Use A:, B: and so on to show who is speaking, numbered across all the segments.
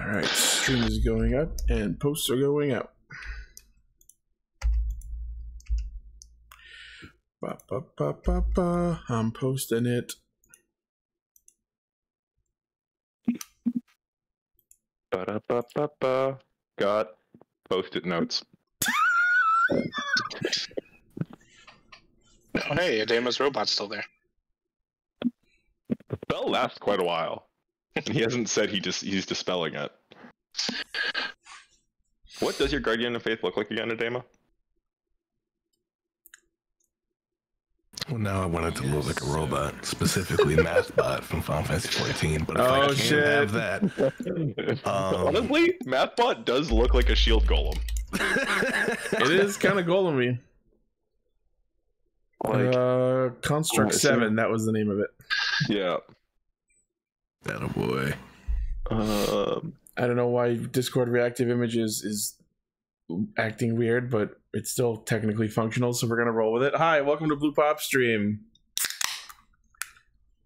A: Alright, stream is going up and posts are going out. Ba, ba, ba, ba, ba. I'm posting it.
B: Ba-da-ba-ba-ba. Got post-it notes.
C: Oh, hey, Adema's robot's still there.
B: The spell lasts quite a while. He hasn't said he's dispelling it. What does your Guardian of Faith look like again, Adema?
D: Well, now I wanted to look like a robot, specifically MathBot from Final Fantasy 14. But if I can't have that,
B: honestly, MathBot does look like a shield golem.
A: It is kind of golem-y.
B: Like,
A: Construct 7, that was the name of it.
B: Yeah.
D: Atta boy.
A: I don't know why Discord reactive images is acting weird, but it's still technically functional, so we're gonna roll with it. Hi, welcome to BluePopStream.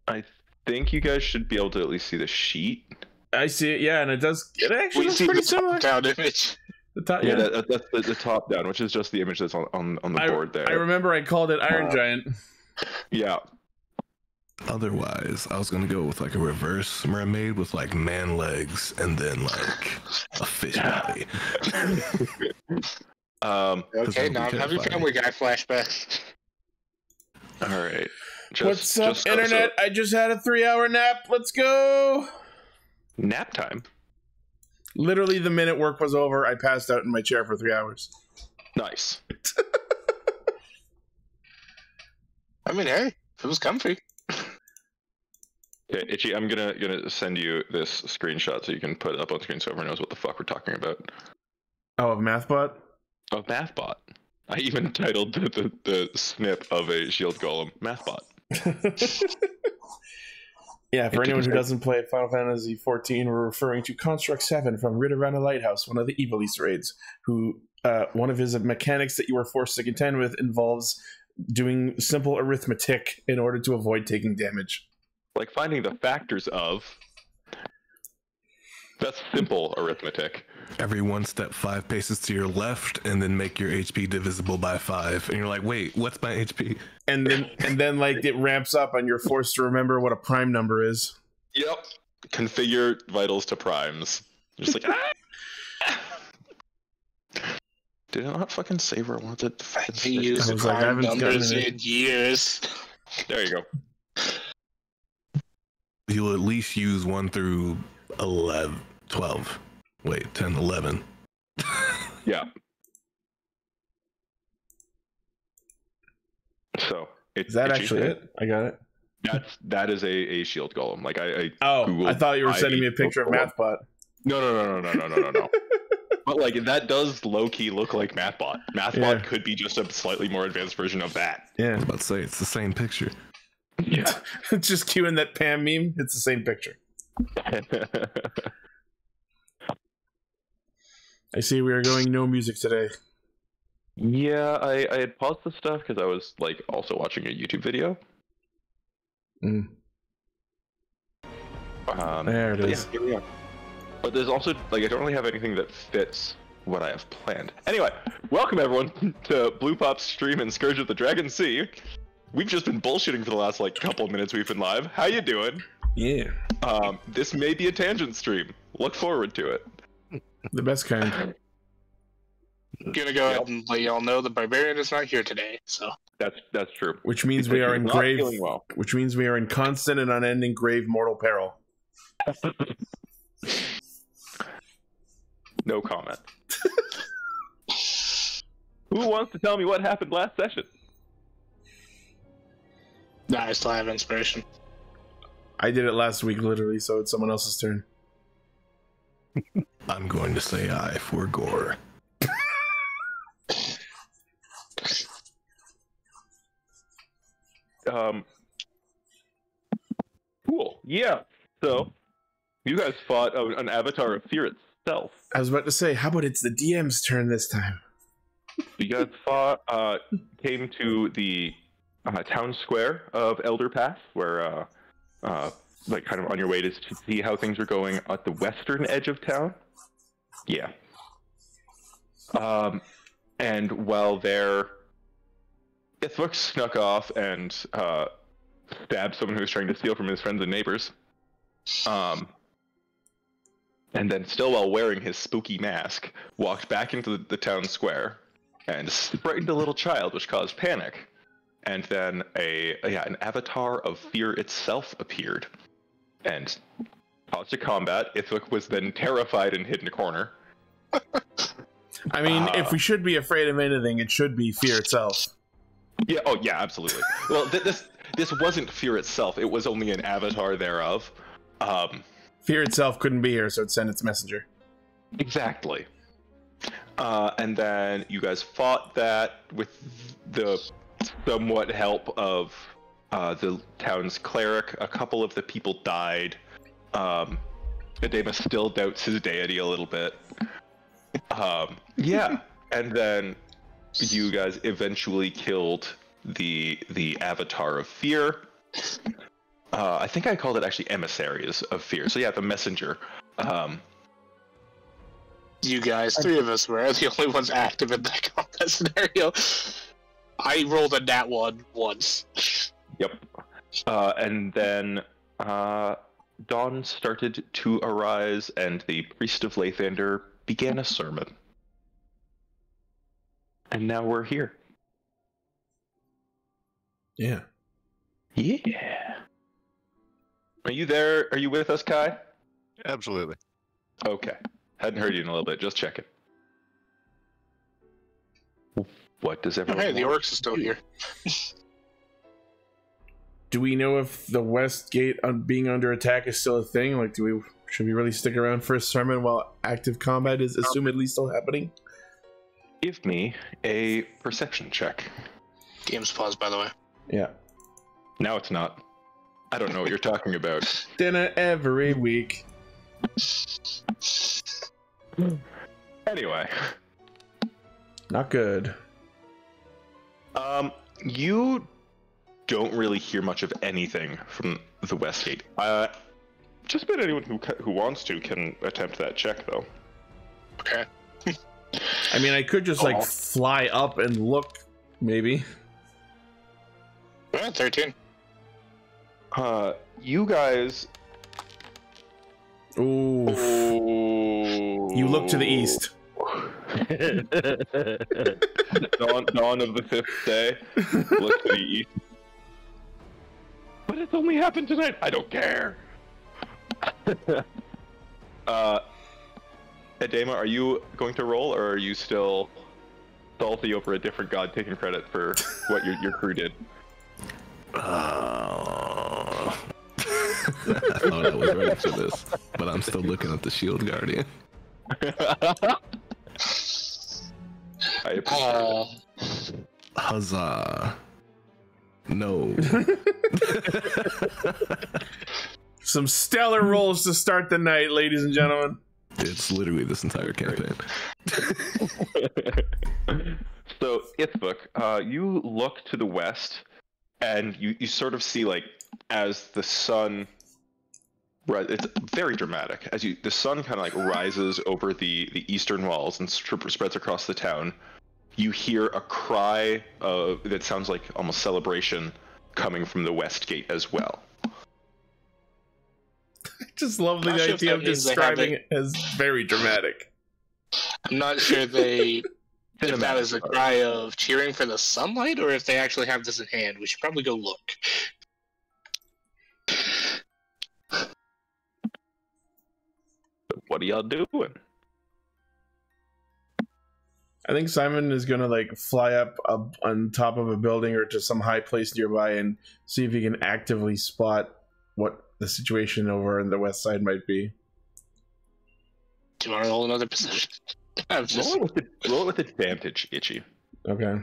B: I think you guys should be able to at least see the sheet.
A: I see it, yeah, and it actually looks
C: see
A: pretty
C: the
A: similar.
C: top-down image.
A: The top,
B: Yeah, that's the top down, which is just the image that's on the board there.
A: I remember I called it Iron Giant.
B: Yeah.
D: Otherwise, I was gonna go with like a reverse mermaid with like man legs and then like a fish body.
C: Okay, now I'm having Family Guy flashbacks.
B: All right.
A: What's up, Internet? I just had a 3-hour nap. Let's go.
B: Nap time.
A: Literally, the minute work was over, I passed out in my chair for 3 hours.
B: Nice.
C: I mean, hey, it was comfy.
B: Okay, Itchy, I'm gonna send you this screenshot so you can put it up on screen so everyone knows what the fuck we're talking about.
A: Oh, of MathBot?
B: Of MathBot. I even titled the snip of a shield golem MathBot.
A: Yeah, for anyone who doesn't play Final Fantasy 14, we're referring to Construct 7 from Rid Around a Lighthouse, one of the evil Easter eggs, who one of his mechanics that you are forced to contend with involves doing simple arithmetic in order to avoid taking damage.
B: Like finding the factors of... That's simple arithmetic.
D: Every 1 step 5 paces to your left, and then make your HP divisible by 5. And you're like, wait, what's my HP?
A: And then like it ramps up, and you're forced to remember what a prime number is.
B: Yep. Configure vitals to primes. Just like, Did I not fucking say where I wanted to
C: He used prime numbers in years.
B: There you go.
D: You'll at least use 1 through 11, 12. Wait, 10, 11.
B: Yeah. So
A: is that actually it? I got it.
B: That is a shield golem. Like I
A: I thought you were sending me a picture of MathBot.
B: No. But like that does low key look like MathBot. MathBot could be just a slightly more advanced version of that.
A: Yeah,
D: I was about to say it's the same picture.
B: Yeah.
A: Just cueing that Pam meme. It's the same picture. I see we are going no music today.
B: Yeah, I had paused the stuff because I was like also watching a YouTube video.
A: There it is.
B: Yeah, here we are. But there's also like I don't really have anything that fits what I have planned. Anyway, welcome everyone to BluePopStream and Scourge of the Dragon Sea. We've just been bullshitting for the last like couple of minutes we've been live. How you doing?
A: Yeah.
B: This may be a tangent stream. Look forward to it.
A: The best kind.
C: Gonna go ahead and let y'all know the barbarian is not here today, so
B: that's true.
A: Which means we are in grave. Which means we are in constant and unending grave mortal peril.
B: No comment. Who wants to tell me what happened last session?
C: Nah, I still have inspiration.
A: I did it last week, literally, so it's someone else's turn.
D: I'm going to say I for gore.
B: Cool. Yeah. So, you guys fought an avatar of fear itself.
A: I was about to say, how about it's the DM's turn this time?
B: You guys fought, came to the town square of Elderpass, where like kind of on your way to see how things are going at the western edge of town. Yeah. And while there, Ithvuc snuck off and stabbed someone who was trying to steal from his friends and neighbors. And then, still while wearing his spooky mask, walked back into the town square and frightened a little child, which caused panic. And then an avatar of fear itself appeared and caused a combat. Ithvuc was then terrified and hid in a corner.
A: I mean, if we should be afraid of anything, it should be fear itself.
B: Yeah. Oh, yeah. Absolutely. Well, this wasn't fear itself. It was only an avatar thereof.
A: Fear itself couldn't be here, so it sent its messenger.
B: Exactly. And then you guys fought that with the somewhat help of the town's cleric. A couple of the people died. Edema still doubts his deity a little bit. Yeah, and then you guys eventually killed the avatar of fear. I think I called it actually emissaries of fear. So yeah, the messenger.
C: You guys, 3 of us were the only ones active in that combat scenario. I rolled a nat 1 once.
B: Yep. And then dawn started to arise, and the priest of Lathander began a sermon. And now we're here.
A: Yeah.
B: Yeah. Are you there? Are you with us, Kai?
E: Absolutely.
B: Okay. Hadn't heard you in a little bit. Just checking. What does everyone
C: Hey, the
B: want?
C: orcs are still here.
A: Do we know if the west gate being under attack is still a thing? Like, should we really stick around for a sermon while active combat is assumedly still happening?
B: Give me a perception check.
C: Game's paused, by the way.
A: Yeah.
B: No, it's not. I don't know what you're talking about.
A: Dinner every week.
B: Anyway.
A: Not good.
B: You don't really hear much of anything from the West Gate. Just about anyone who wants to can attempt that check, though.
C: Okay.
A: I mean, I could just like fly up and look, maybe.
C: 13.
B: You guys.
A: Ooh. You look to the east.
B: dawn of the 5th day. Look to the east. But it's only happened tonight. I don't care. Edema, are you going to roll, or are you still salty over a different god taking credit for what your crew did?
D: I thought I was ready for this, but I'm still looking at the shield guardian.
B: I appreciate it.
D: Huzzah. No.
A: Some stellar rolls to start the night, ladies and gentlemen.
D: It's literally this entire campaign.
B: So, Ithvuc, you look to the west, and you sort of see, like, as the sun... It's very dramatic. As the sun kind of like rises over the eastern walls and spreads across the town, you hear a cry that sounds like almost celebration coming from the west gate as well.
A: I just love the idea of describing it as very dramatic.
C: I'm not sure if that is a cry of cheering for the sunlight, or if they actually have this in hand. We should probably go look.
B: What are y'all doing?
A: I think Simon is gonna like fly up on top of a building or to some high place nearby and see if he can actively spot what the situation over on the west side might be.
C: Do you want to roll another position?
B: Roll it with advantage, Itchy.
A: Okay.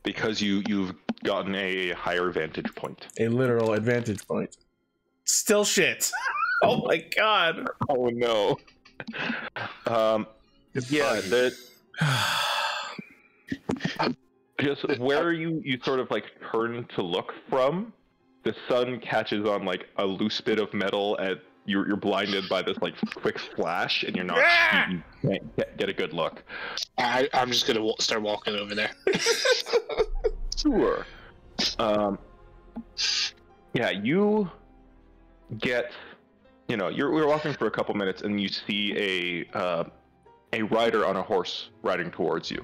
B: Because you've gotten a higher vantage point.
A: A literal advantage point. Still shit. Oh my god.
B: Oh no. Yeah, just where you sort of like turn to look from, the sun catches on like a loose bit of metal, and you're blinded by this like quick flash, and you're not you can't get a good look.
C: I'm just gonna start walking over there.
B: Sure. Yeah, you get, you're walking for a couple minutes, and you see a rider on a horse riding towards you.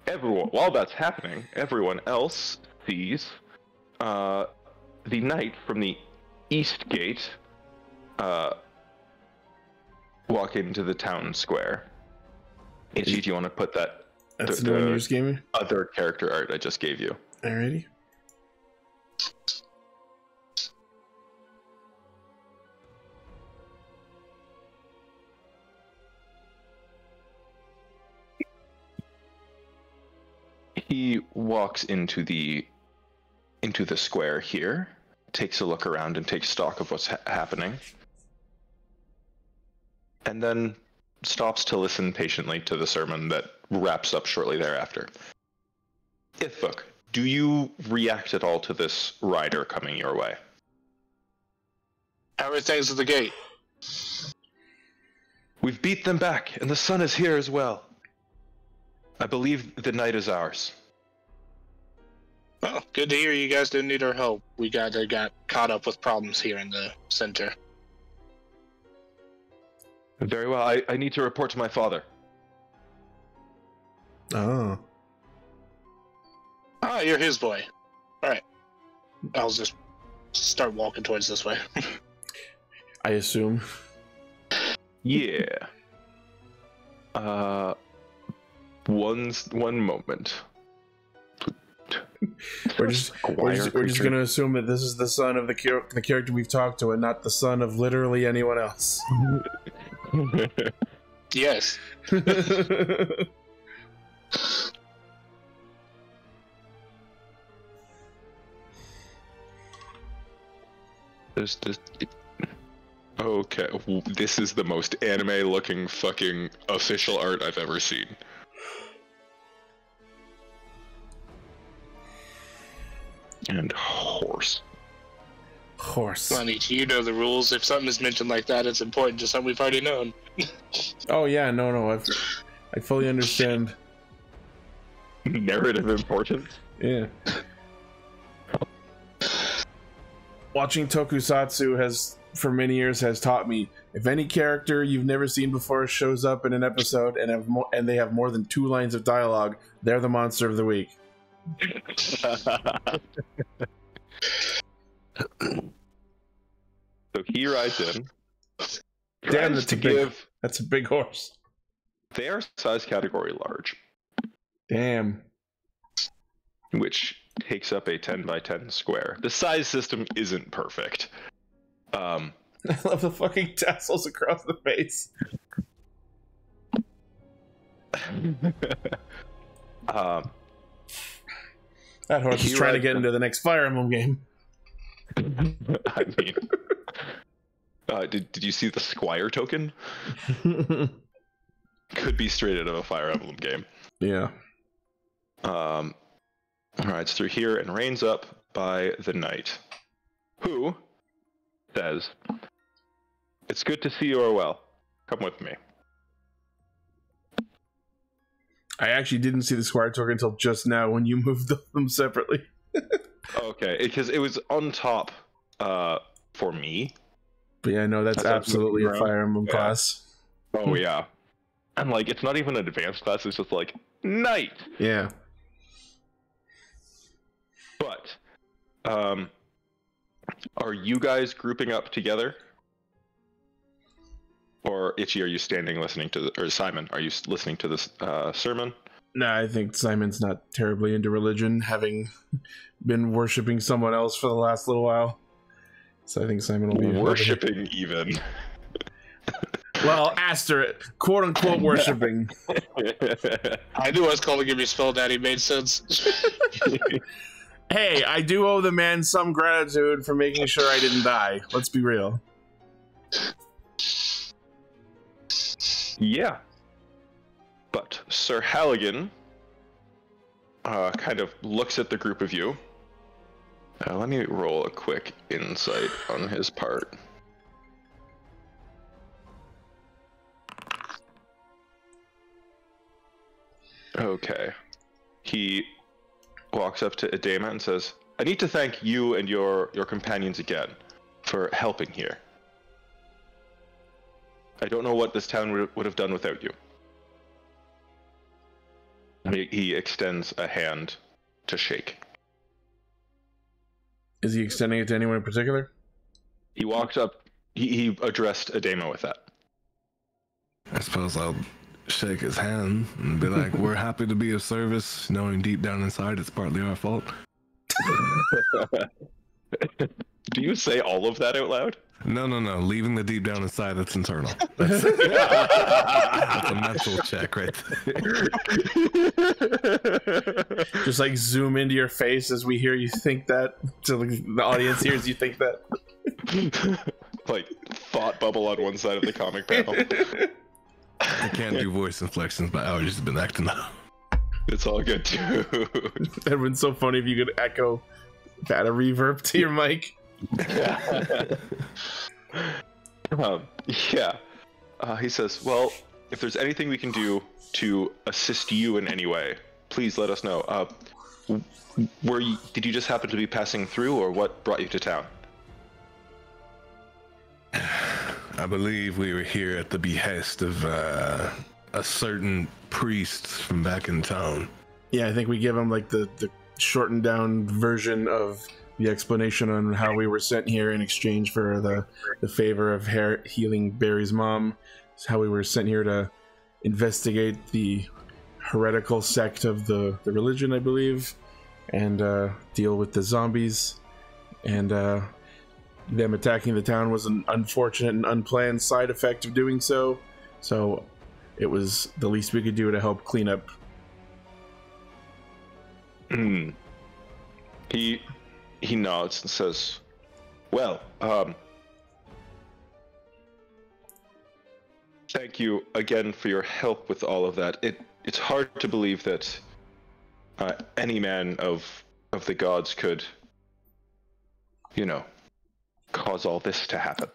B: While that's happening, everyone else sees the knight from the east gate walk into the town square. Itchy, do you want to put that?
A: That's the one you just gave me?
B: Other character art I just gave you.
A: Alrighty.
B: He walks into the square here, takes a look around and takes stock of what's happening, and then stops to listen patiently to the sermon that wraps up shortly thereafter. Ithvuc, do you react at all to this rider coming your way?
C: How are things at the gate?
B: We've beat them back, and the sun is here as well. I believe the night is ours.
C: Well, good to hear you guys didn't need our help. We got caught up with problems here in the center.
B: Very well. I need to report to my father.
A: Oh.
C: Ah, you're his boy. Alright. I'll just start walking towards this way.
A: I assume.
B: Yeah. One moment.
A: We're just going to assume that this is the son of the character we've talked to, and not the son of literally anyone else.
C: Yes.
B: Okay, this is the most anime-looking fucking official art I've ever seen. And horse.
C: Funny, you know the rules. If something is mentioned like that, it's important to something we've already known.
A: Oh yeah, no, I fully understand.
B: Narrative importance?
A: Yeah. Watching tokusatsu for many years has taught me, if any character you've never seen before shows up in an episode and they have more than 2 lines of dialogue, they're the monster of the week.
B: So he rides in.
A: Damn, that's a big horse.
B: They are size category large.
A: Damn.
B: Which takes up a 10 by 10 square. The size system isn't perfect.
A: I love the fucking tassels across the face. That horse is trying to get into the next Fire Emblem game.
B: I mean, did you see the Squire token? Could be straight out of a Fire Emblem game.
A: Yeah.
B: Rides through here and reins up by the knight, who says, "It's good to see you are well. Come with me."
A: I actually didn't see the Squire token until just now when you moved them separately.
B: Okay, because it was on top for me.
A: But yeah, no, that's absolutely a Fire Emblem class.
B: Oh yeah. And like, it's not even an advanced class, it's just like, knight!
A: Yeah.
B: But, are you guys grouping up together? Or Itchy, are you standing listening to or Simon, are you listening to this sermon?
A: No, I think Simon's not terribly into religion, having been worshipping someone else for the last little while. So I think Simon will be
B: worshipping even.
A: Well, quote-unquote worshipping.
C: I knew I was calling him your spell daddy made sense.
A: Hey, I do owe the man some gratitude for making sure I didn't die. Let's be real.
B: Yeah. But Sir Halligan kind of looks at the group of you Let me roll a quick insight on his part. Okay. He walks up to Adema and says, I need to thank you and your companions again for helping here. I don't know what this town would have done without you. He extends a hand to shake.
A: Is he extending it to anyone in particular?
B: He walked up, he addressed Adema with that.
D: I suppose I'll shake his hand and be like, we're happy to be of service, knowing deep down inside it's partly our fault.
B: Do you say all of that out loud?
D: No. Leaving the deep down inside, that's internal. That's a mental check right there.
A: Just like zoom into your face as we hear you think that, so the audience hears you think that.
B: Like, thought bubble on one side of the comic panel.
D: I can't do voice inflections, my allergies have been acting up.
B: It's all good, too.
A: That would be so funny if you could echo that a reverb to your mic.
B: He says, well, if there's anything we can do to assist you in any way, please let us know. Did you just happen to be passing through, or what brought you to town?
D: I believe we were here at the behest of a certain priest from back in town.
A: Yeah, I think we give him like the shortened down version of the explanation on how we were sent here in exchange for the favor of healing Barry's mom. It's how we were sent here to investigate the heretical sect of the religion, I believe, and deal with the zombies. And them attacking the town was an unfortunate and unplanned side effect of doing so. So it was the least we could do to help clean up.
B: He nods and says, well, thank you again for your help with all of that. It's hard to believe that any man of the gods could, cause all this to happen.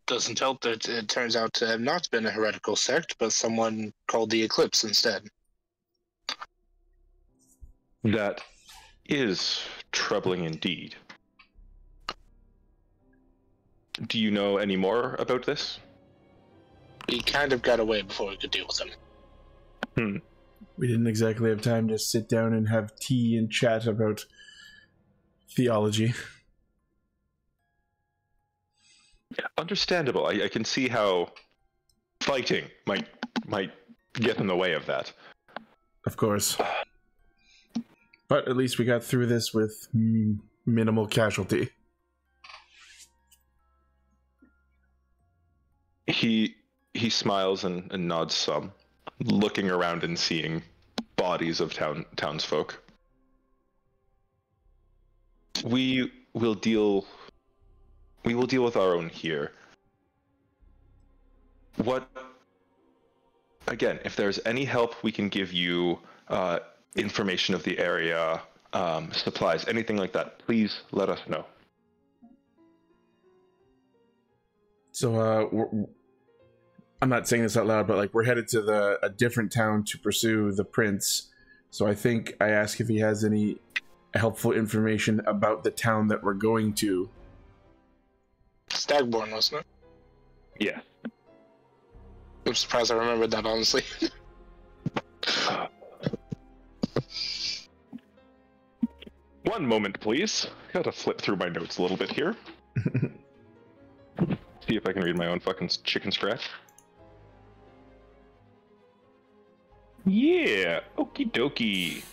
C: Doesn't help that it turns out to have not been a heretical sect, but someone called the Eclipse instead.
B: That is troubling indeed. Do you know any more about this?
C: We kind of got away before we could deal with him.
A: We didn't exactly have time to sit down and have tea and chat about theology.
B: Understandable. I can see how fighting might get in the way of that.
A: Of course. But at least we got through this with minimal casualty.
B: He smiles and nods some, looking around and seeing bodies of townsfolk. We will deal with our own here. Again, if there's any help we can give you, information of the area, supplies, anything like that, please let us know.
A: So, I'm not saying this out loud, but like we're headed to a different town to pursue the prince. So I think I ask if he has any helpful information about the town that we're going to.
C: Stagborn, wasn't it?
B: Yeah.
C: I'm surprised I remembered that, honestly.
B: One moment, please. Gotta flip through my notes a little bit here. See if I can read my own fucking chicken scratch. Yeah, okie dokie.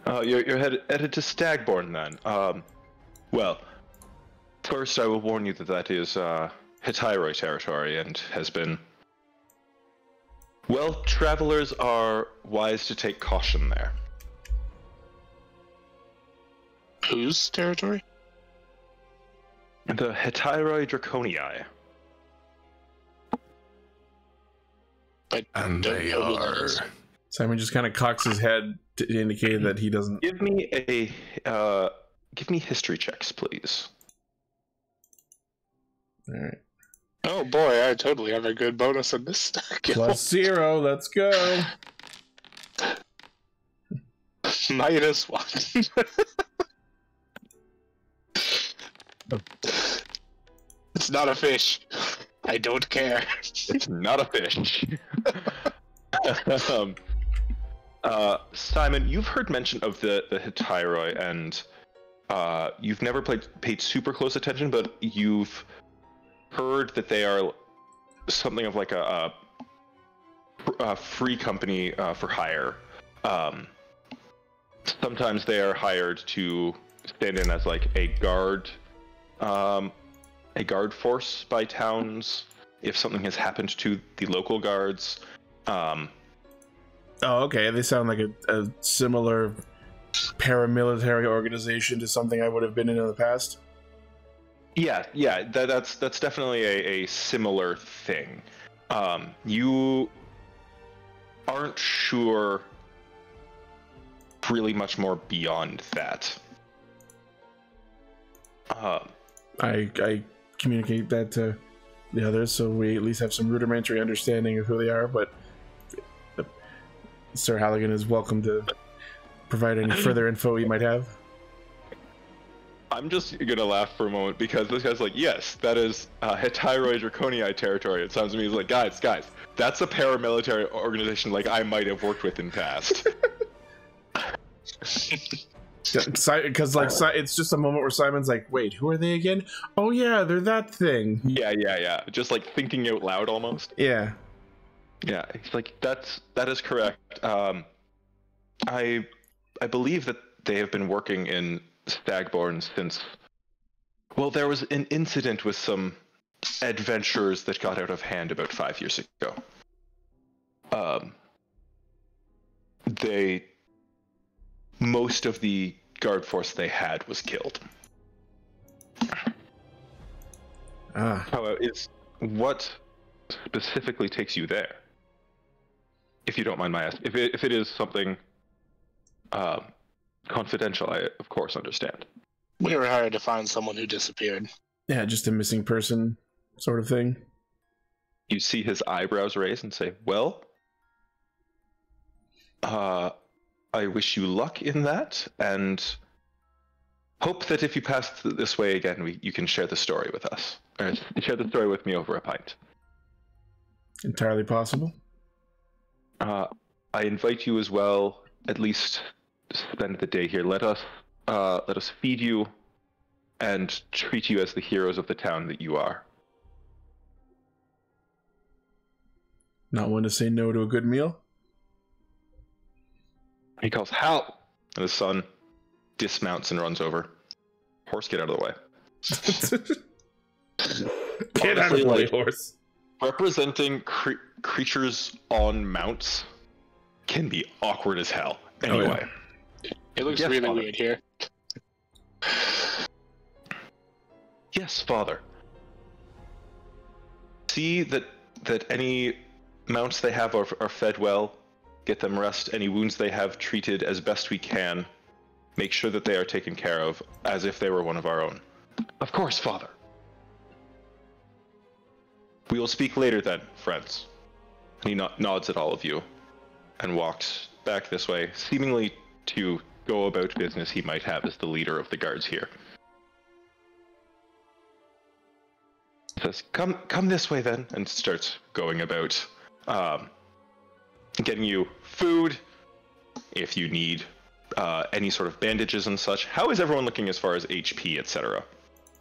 B: You're headed to Stagborn then. Well, first I will warn you that is Hittyroi territory and has been. Well, travelers are wise to take caution there.
C: Whose territory?
B: The Hittyroi Draconii.
C: But
D: and they are.
A: Simon just kind of cocks his head indicated that he doesn't.
B: Give me history checks, please.
A: All right.
C: Oh boy, I totally have a good bonus on this stack.
A: +0, let's go.
C: -1. It's not a fish. I don't care.
B: It's not a fish. Simon, you've heard mention of the Hetairoi, and you've never paid super close attention, but you've heard that they are something of like a free company for hire. Sometimes they are hired to stand in as like a guard force by towns if something has happened to the local guards.
A: Oh, okay. They sound like a similar paramilitary organization to something I would have been in the past.
B: Yeah, that's definitely a similar thing. You aren't sure really much more beyond that.
A: I communicate that to the others, so we at least have some rudimentary understanding of who they are, but Sir Halligan is welcome to provide any further info you might have.
B: I'm just gonna laugh for a moment because this guy's like, yes, that is Hetairoi Draconii territory. It sounds to me he's like, guys, that's a paramilitary organization like I might have worked with in past.
A: Because like it's just a moment where Simon's like, wait, who are they again? Oh yeah, they're that thing.
B: Yeah. Just like thinking out loud almost.
A: Yeah.
B: He's like, that is correct. I believe that they have been working in Stagborn since, well, there was an incident with some adventurers that got out of hand about 5 years ago. Most of the guard force they had was killed. However, what specifically takes you there? If you don't mind my asking. If it is something confidential, I of course understand.
C: We were hired to find someone who disappeared.
A: Yeah, just a missing person sort of thing.
B: You see his eyebrows raise and say, well, I wish you luck in that, and hope that if you pass this way again, you can share the story with us. Or share the story with me over a pint.
A: Entirely possible.
B: I invite you as well, at least spend the day here. Let us feed you and treat you as the heroes of the town that you are.
A: Not one to say no to a good meal.
B: He calls, help! And his son dismounts and runs over. Horse, get out of the way.
A: Get out of the way, horse.
B: Representing creatures on mounts can be awkward as hell. Anyway.
C: Oh, yeah. It looks really weird here.
B: Yes, father. See that any mounts they have are fed well. Get them rest. Any wounds they have treated as best we can. Make sure that they are taken care of as if they were one of our own. Of course, father. We will speak later then, friends. And he nods at all of you and walks back this way, seemingly to go about business he might have as the leader of the guards here. Says, come this way then, and starts going about getting you food, if you need any sort of bandages and such. How is everyone looking as far as HP, etc.?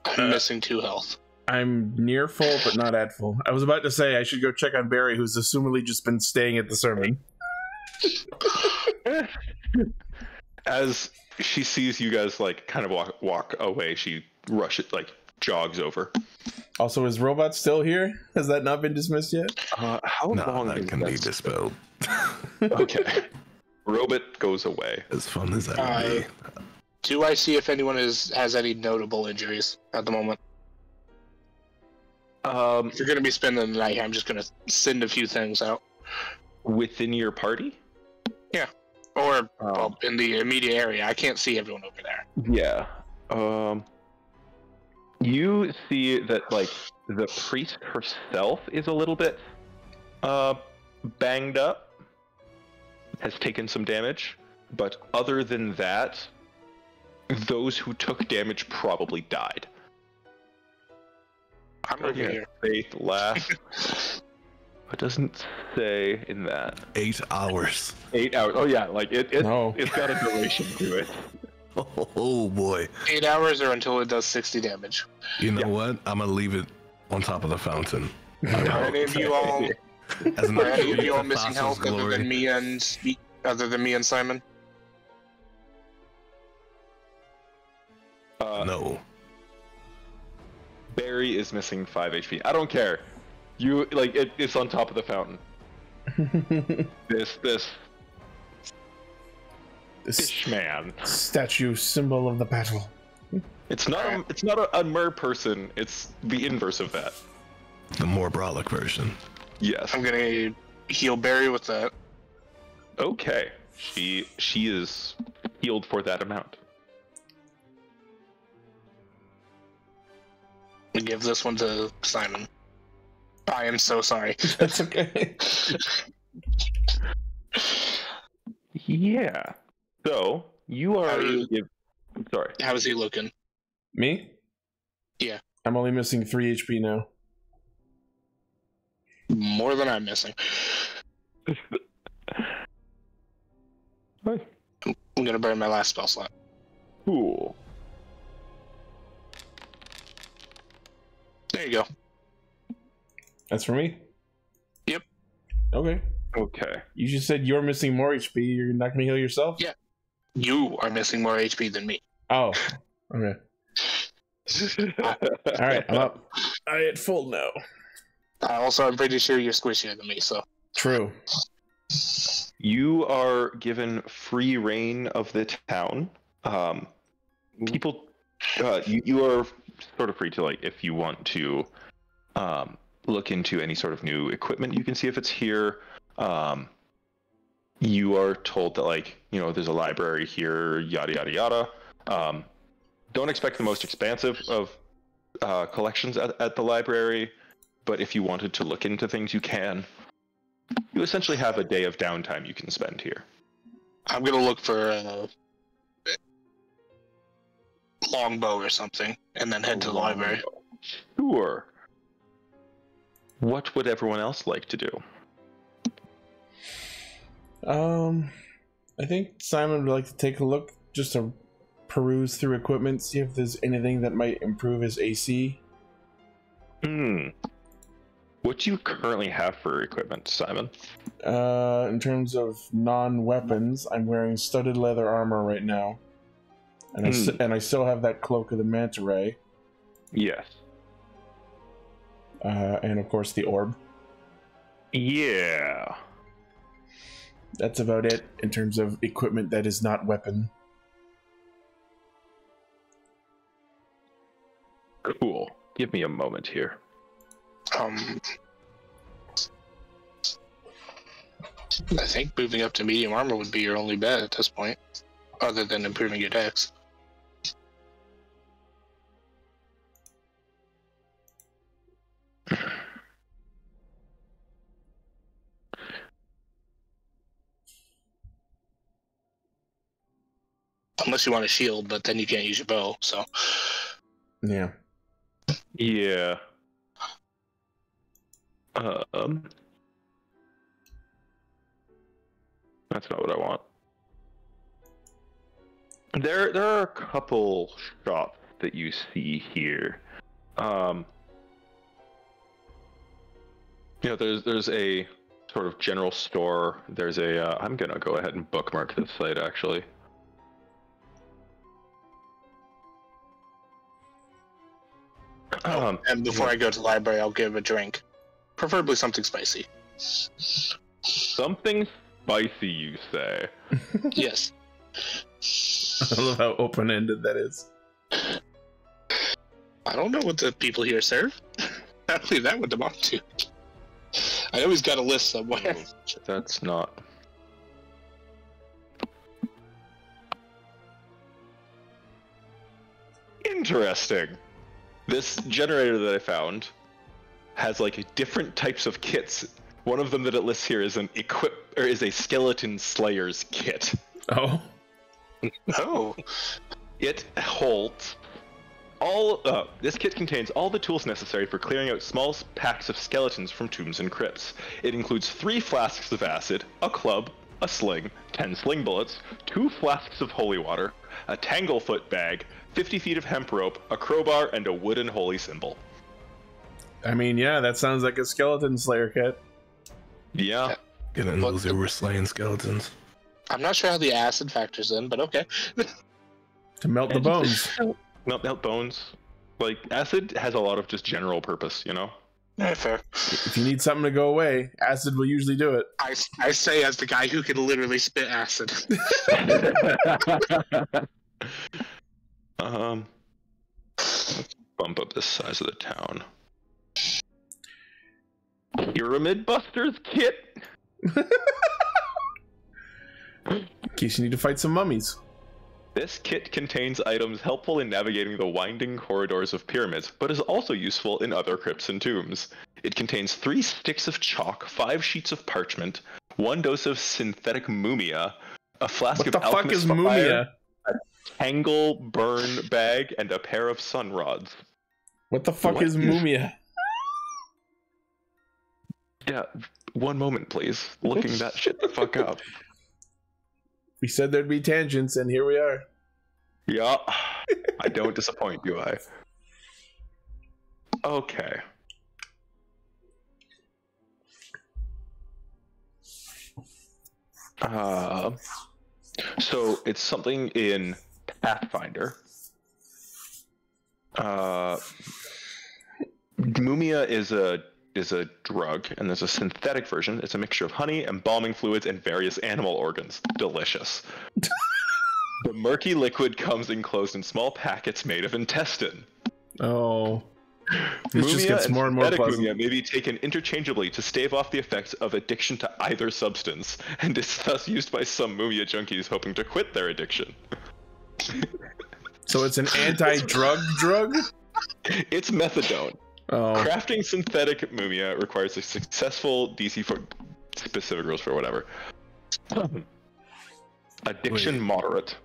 C: I'm missing 2 health.
A: I'm near full, but not at full. I was about to say I should go check on Barry, who's assumedly just been staying at the sermon.
B: As she sees you guys like kind of walk away, she jogs over.
A: Also, is Robot still here? Has that not been dismissed yet?
B: How long
D: that can be dispelled?
B: Okay. Robot goes away.
D: As fun as that would be.
C: Do I see if anyone has any notable injuries at the moment? If you're going to be spending the night, I'm just going to send a few things out.
B: Within your party?
C: Yeah. Or well, in the immediate area. I can't see everyone over there.
B: Yeah. You see that, like, the priest herself is a little bit banged up, has taken some damage, but other than that, those who took damage probably died.
C: I'm over here.
B: Faith lasts. It doesn't say in that.
D: 8 hours.
B: 8 hours. Oh yeah, like it's got a duration to it.
D: Oh boy.
C: 8 hours or until it does 60 damage.
D: You know what? I'm gonna leave it on top of the fountain.
C: Are any of you all missing health other than me and Simon?
D: No.
B: Barry is missing 5 HP. I don't care. You like it's on top of the fountain. This man
A: statue symbol of the battle.
B: It's not a mer person. It's the inverse of that.
D: The more brolic version.
B: Yes.
C: I'm gonna heal Barry with that.
B: Okay. She is healed for that amount.
C: We give this one to Simon. I am so sorry.
A: That's okay.
B: Yeah. So you are. Sorry.
C: How is he looking?
A: Me?
C: Yeah.
A: I'm only missing 3 HP now.
C: More than I'm missing.
B: I'm
C: gonna burn my last spell slot.
B: Cool.
C: There you go.
A: That's for me?
C: Yep.
A: Okay.
B: Okay.
A: You just said you're missing more HP. You're not going to heal yourself?
C: Yeah. You are missing more HP than me.
A: Oh. Okay. Alright, I'm up. I at full now.
C: I'm pretty sure you're squishier than me, so.
A: True.
B: You are given free reign of the town. People, you are sort of free to, like, if you want to look into any sort of new equipment, you can see if it's here. You are told that, like, you know, there's a library here, yada yada yada. Don't expect the most expansive of collections at the library, but if you wanted to look into things, you can. You essentially have a day of downtime you can spend here.
C: I'm gonna look for a longbow or something, and then head to the library.
B: Sure. What would everyone else like to do?
A: I think Simon would like to take a look, just to peruse through equipment, see if there's anything that might improve his AC.
B: What do you currently have for equipment, Simon?
A: In terms of non-weapons, I'm wearing studded leather armor right now. And I still have that cloak of the manta ray.
B: Yes.
A: And of course the orb.
B: Yeah.
A: That's about it in terms of equipment that is not weapon.
B: Cool. Give me a moment here.
C: I think moving up to medium armor would be your only bet at this point, other than improving your dex. Unless you want a shield, but then you can't use your bow, so.
A: Yeah.
B: Yeah. That's not what I want. There are a couple shops that you see here. You know, there's a sort of general store. There's a. I'm gonna go ahead and bookmark this site actually.
C: And before I go to the library, I'll give a drink. Preferably something spicy.
B: Something spicy, you say?
C: Yes.
A: I love how open-ended that is.
C: I don't know what the people here serve. I believe that would amount to. I always got a list somewhere.
B: That's not. interesting. This generator that I found has like different types of kits. One of them that it lists here is a skeleton slayer's kit.
A: Oh.
C: Oh.
B: It holds this kit contains all the tools necessary for clearing out small packs of skeletons from tombs and crypts. It includes 3 flasks of acid, a club, a sling, 10 sling bullets, 2 flasks of holy water, a tanglefoot bag, 50 feet of hemp rope, a crowbar, and a wooden holy symbol.
A: I mean, yeah, that sounds like a skeleton slayer kit.
B: Yeah.
D: Getting those who were slaying skeletons.
C: I'm not sure how the acid factors in, but okay.
A: To melt the bones.
B: Melt bones. Like, acid has a lot of just general purpose, you know?
C: Yeah, fair.
A: If you need something to go away, acid will usually do it.
C: I say as the guy who can literally spit acid.
B: Let's bump up the size of the town. Pyramid Busters kit.
A: In case you need to fight some mummies.
B: This kit contains items helpful in navigating the winding corridors of pyramids, but is also useful in other crypts and tombs. It contains 3 sticks of chalk, 5 sheets of parchment, 1 dose of synthetic mumia, a flask of alchemist fire, a tangle burn bag, and a pair of sun rods.
A: What the fuck is mumia?
B: Yeah, one moment, please. Looking that shit the fuck up.
A: We said there'd be tangents, and here we are.
B: Yeah, I don't disappoint, do I? Okay. So it's something in Pathfinder. Mumia is a drug, and there's a synthetic version. It's a mixture of honey, embalming fluids, and various animal organs. Delicious. The murky liquid comes enclosed in small packets made of intestine.
A: Oh. This just gets more and more pleasant.
B: Mumia may be taken interchangeably to stave off the effects of addiction to either substance, and is thus used by some Mumia junkies hoping to quit their addiction.
A: So it's an anti-drug drug?
B: It's methadone.
A: Oh.
B: Crafting synthetic mumia requires a successful DC for specific rules for whatever. Addiction moderate.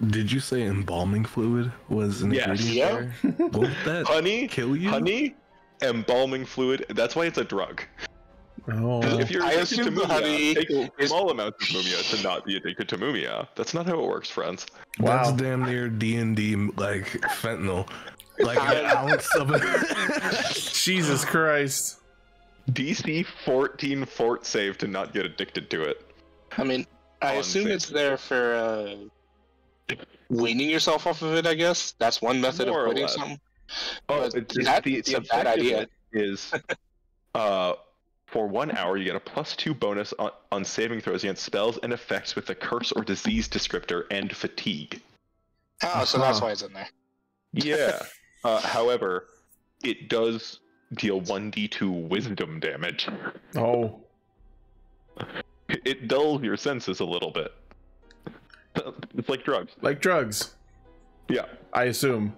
D: Did you say embalming fluid was an ingredient there? Won't that
B: honey
D: kill you?
B: Honey, embalming fluid. That's why it's a drug.
A: Oh.
B: If you're
C: I
B: addicted to
C: assume the
B: mumia,
C: honey
B: take small amounts of mumia to not be addicted to mumia. That's not how it works, friends.
A: Wow.
D: That's damn near D&D like fentanyl. Like an ounce of it.
A: Jesus Christ.
B: DC 14 fort save to not get addicted to it.
C: I mean, I assume it's there for weaning yourself off of it, I guess. That's one method
B: More
C: of
B: or
C: quitting
B: less.
C: something.
B: Oh,
C: It's a bad idea.
B: Is for 1 hour you get a +2 bonus on saving throws against spells and effects with the curse or disease descriptor and fatigue.
C: Oh, so that's why it's in there.
B: Yeah. However, it does deal 1d2 wisdom damage.
A: Oh.
B: It dulls your senses a little bit. It's like drugs.
A: Like drugs.
B: Yeah.
A: I assume.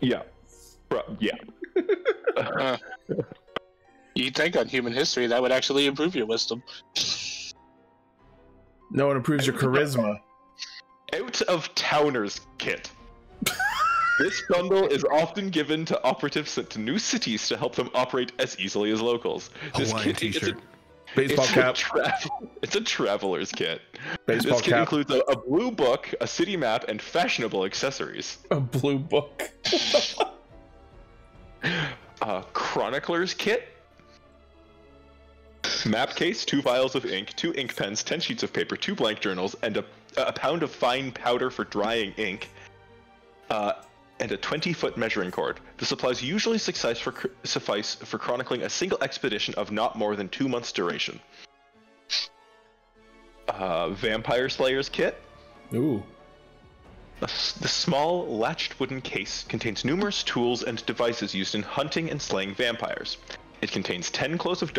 B: Yeah. Yeah.
C: You'd think on human history that would actually improve your wisdom.
A: No, it improves your charisma.
B: Out of Towner's kit. This bundle is often given to operatives sent to new cities to help them operate as easily as locals. This
D: Hawaiian
B: kit
D: t-shirt.
A: Baseball cap.
B: It's a traveler's kit.
A: Baseball
B: this kit
A: cap.
B: includes a blue book, a city map, and fashionable accessories.
A: A blue book.
B: Chronicler's kit. Map case, 2 vials of ink, 2 ink pens, 10 sheets of paper, 2 blank journals, and a pound of fine powder for drying ink. And a 20-foot measuring cord. The supplies usually suffice for chronicling a single expedition of not more than 2 months' duration. Vampire Slayer's kit.
A: Ooh.
B: The small latched wooden case contains numerous tools and devices used in hunting and slaying vampires. It contains 10 cloves of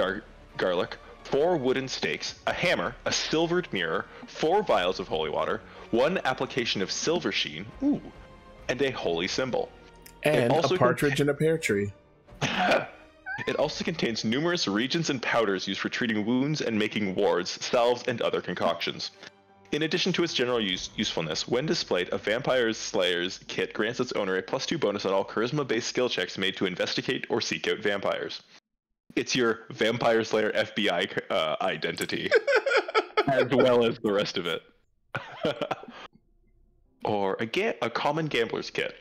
B: garlic, 4 wooden stakes, a hammer, a silvered mirror, 4 vials of holy water, 1 application of silver sheen, and a holy symbol.
A: And a partridge in a pear tree.
B: It also contains numerous reagents and powders used for treating wounds and making wards, salves, and other concoctions. In addition to its general usefulness, when displayed, a Vampire Slayer's kit grants its owner a +2 bonus on all charisma-based skill checks made to investigate or seek out vampires. It's your Vampire Slayer FBI identity, as well as the rest of it. Or a common gambler's kit.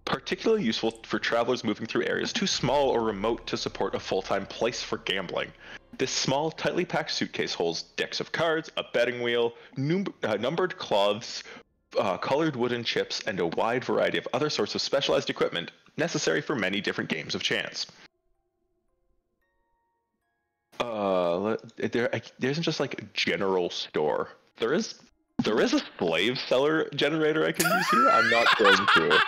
B: Particularly useful for travelers moving through areas too small or remote to support a full-time place for gambling. This small, tightly packed suitcase holds decks of cards, a betting wheel, numbered cloths, colored wooden chips, and a wide variety of other sorts of specialized equipment necessary for many different games of chance. There isn't just like a general store. There is a slave seller generator I can use here. I'm not going to.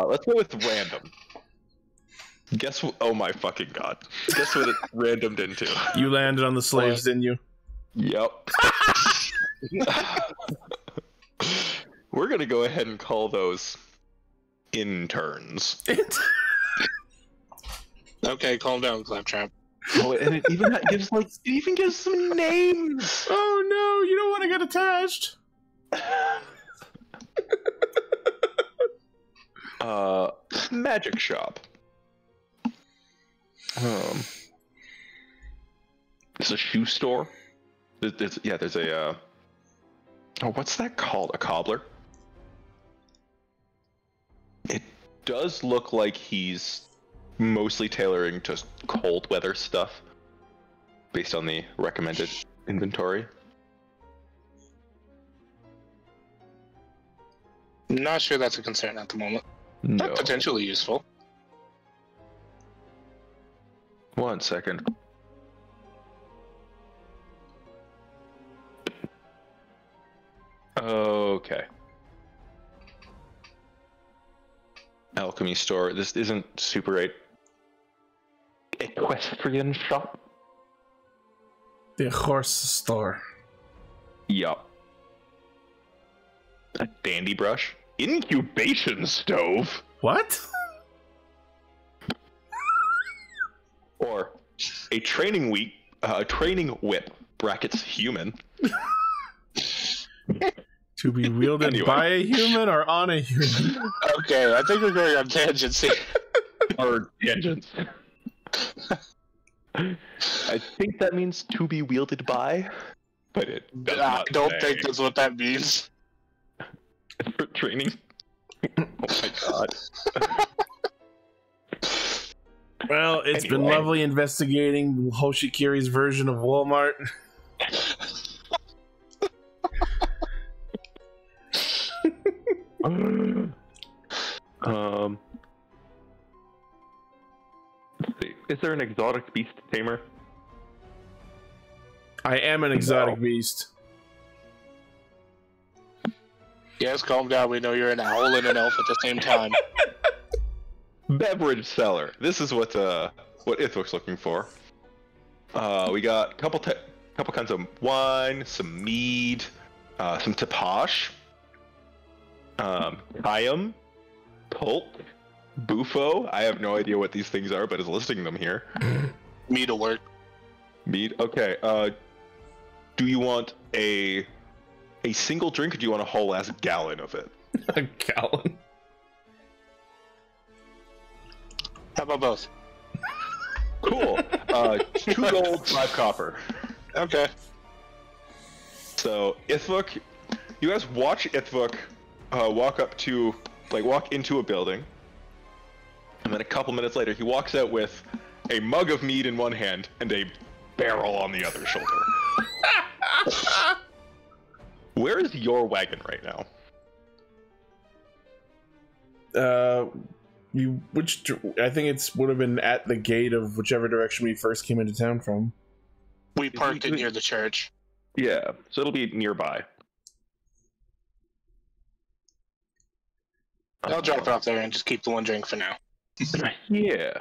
B: Let's go with random. Guess what? Oh my fucking god! Guess what it randomed into?
A: You landed on the slaves, didn't you?
B: Yep. We're gonna go ahead and call those interns.
C: Okay, calm down, Claptrap.
B: Oh, and it even gives some names.
A: Oh no, you don't want to get attached.
B: Magic shop. It's a shoe store. There's a what's that called? A cobbler. It does look like he's mostly tailoring to cold weather stuff based on the recommended inventory.
C: Not sure that's a concern at the moment.
B: No.
C: But potentially useful.
B: 1 second. Okay. Alchemy store. This isn't Super 8. Equestrian shop?
A: The horse store.
B: Yup. A dandy brush? Incubation stove?
A: What?
B: Or a training whip, brackets human.
A: To be wielded by a human or on a human?
C: Okay, I think we're going on tangents here.
B: Or tangents. I think that means to be wielded by, but it does not
C: I don't
B: say.
C: think that's what that means.
B: For training. Oh my god.
A: Well, it's been lovely investigating Hoshikiri's version of Walmart.
B: Let's see. Is there an exotic beast tamer?
A: I am an exotic beast.
C: Yes, calm down. We know you're an owl and an elf at the same time.
B: Beverage cellar. This is what Ithvuc's looking for. We got a couple kinds of wine, some mead, some tapash, Kayam, pulp, bufo. I have no idea what these things are, but it's listing them here.
C: Mead will work.
B: Mead. Okay. Do you want a single drink, or do you want a whole ass gallon of it?
A: A gallon.
C: How about both?
B: Cool. 2 gold, 5 copper.
C: Okay.
B: So Ithvuc, you guys watch Ithvuc walk into a building, and then a couple minutes later, he walks out with a mug of mead in one hand and a barrel on the other shoulder. Where is your wagon right now?
A: I think it's would have been at the gate of whichever direction we first came into town from.
C: We parked it near the church.
B: Yeah, so it'll be nearby.
C: I'll drop it off there and just keep the one drink for now.
B: Yeah.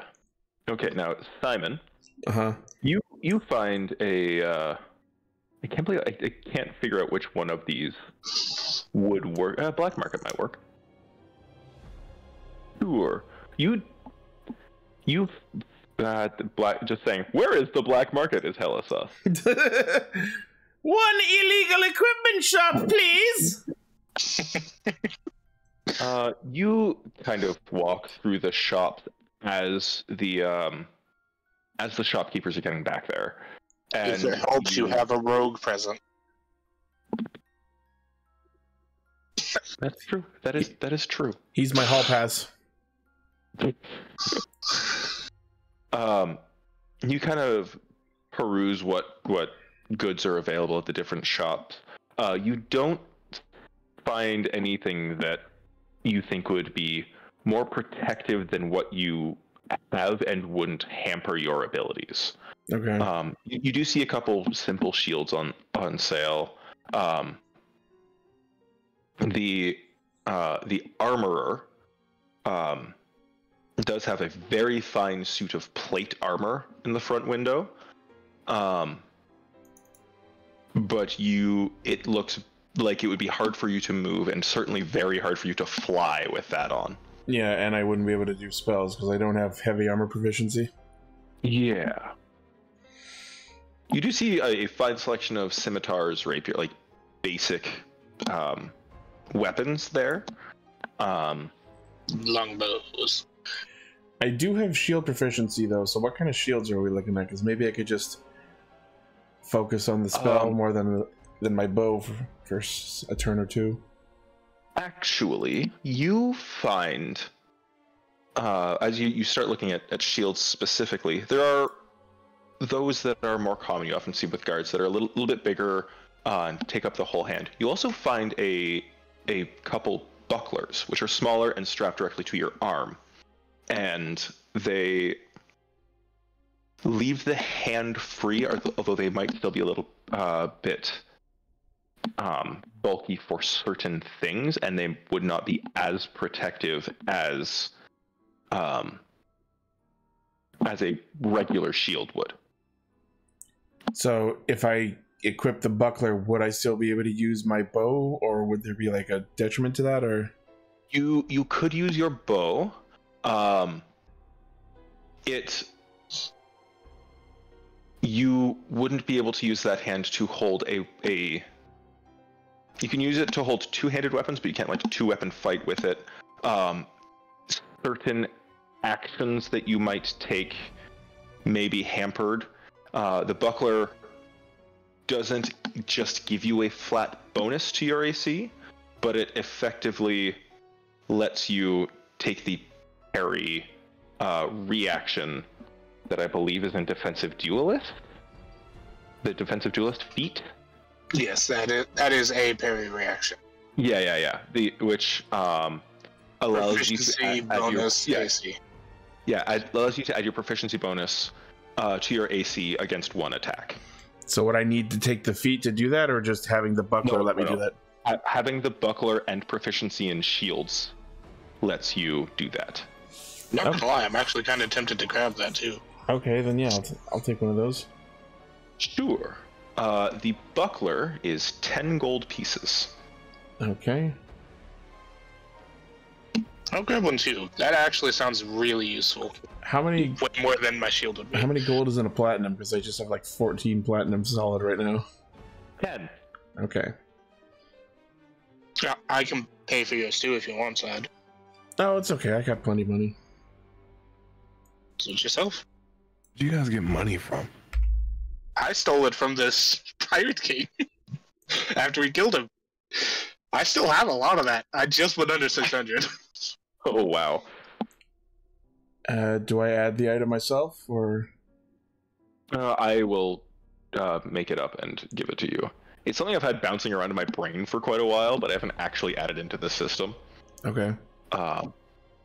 B: Okay, now Simon.
A: Uh-huh.
B: You find a I can't believe I can't figure out which one of these would work. Black market might work. Sure. You've black. Just saying. Where is the black market? Is hella sus.
A: One illegal equipment shop, please.
B: You kind of walk through the shops as the shopkeepers are getting back there. And
C: if it helps, you have a rogue present.
B: That's true. That is true.
A: He's my hall pass.
B: You kind of peruse what goods are available at the different shops. You don't find anything that you think would be more protective than what you have and wouldn't hamper your abilities.
A: Okay.
B: You do see a couple simple shields on sale. The armorer does have a very fine suit of plate armor in the front window, but it looks like it would be hard for you to move, and certainly very hard for you to fly with that on.
A: Yeah, and I wouldn't be able to do spells because I don't have heavy armor proficiency.
B: Yeah. You do see a fine selection of scimitars, rapier, like basic weapons there.
C: Longbows.
A: I do have shield proficiency though, so what kind of shields are we looking at? Because maybe I could just focus on the spell more than my bow for a turn or two.
B: Actually, you find as you start looking at shields specifically, there are those that are more common. You often see with guards that are a little bit bigger and take up the whole hand. You also find a couple bucklers, which are smaller and strapped directly to your arm, and they leave the hand free, although they might still be a little bit bulky for certain things, and they would not be as protective as a regular shield would.
A: So if I equip the buckler, would I still be able to use my bow, or would there be like a detriment to that? Or
B: you could use your bow. You wouldn't be able to use that hand to hold a. You can use it to hold two-handed weapons, but you can't like two-weapon fight with it. Certain actions that you might take may be hampered. The buckler doesn't just give you a flat bonus to your AC, but it effectively lets you take the parry reaction that I believe is in Defensive Duelist. The Defensive Duelist feat.
C: Yes, that is a parry reaction.
B: Yeah. Which allows you to add
C: bonus
B: your,
C: AC.
B: Yeah, it allows you to add your proficiency bonus to your AC against one attack.
A: So would I need to take the feat to do that, or just having the buckler let me do that?
B: Having the buckler and proficiency in shields lets you do that.
C: Not gonna lie, I'm actually kind of tempted to grab that too.
A: Okay, then yeah, I'll take one of those.
B: Sure. The buckler is 10 gold pieces.
A: Okay.
C: I'll grab one too. That actually sounds really useful.
A: How many?
C: Way more than my shield would be.
A: How many gold is in a platinum? Because I just have like 14 platinum solid right now.
B: 10.
A: Okay.
C: Yeah, I can pay for yours too if you want, Side.
A: Oh, it's okay. I got plenty of money.
C: Suit yourself.
D: Where do you guys get money from?
C: I stole it from this pirate king after we killed him. I still have a lot of that. I just went under 600.
B: Oh, wow.
A: Do I add the item myself, or?
B: I will make it up and give it to you. It's something I've had bouncing around in my brain for quite a while, but I haven't actually added into the system.
A: Okay.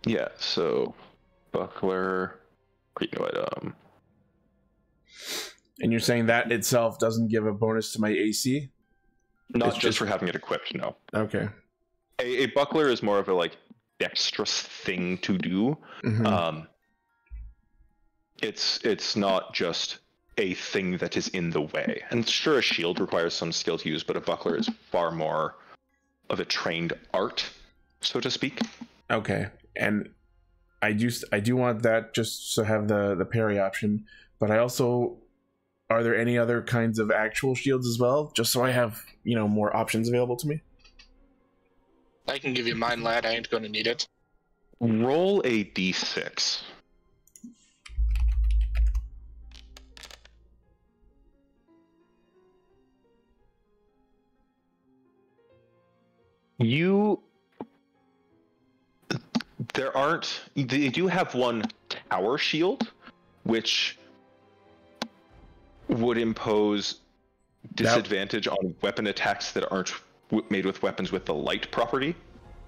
B: Yeah, so buckler, create new item.
A: And you're saying that itself doesn't give a bonus to my AC?
B: Not just for having it equipped, no.
A: Okay.
B: A buckler is more of a like dexterous thing to do.
A: Mm-hmm.
B: It's not just a thing that is in the way. And sure, a shield requires some skill to use, but a buckler is far more of a trained art, so to speak.
A: Okay, and I do want that just to have the parry option, but I also, are there any other kinds of actual shields as well, just so I have, you know, more options available to me?
C: I can give you mine, lad. I ain't gonna need it.
B: Roll a d6. They do have one tower shield, which would impose disadvantage on weapon attacks that aren't made with weapons with the light property.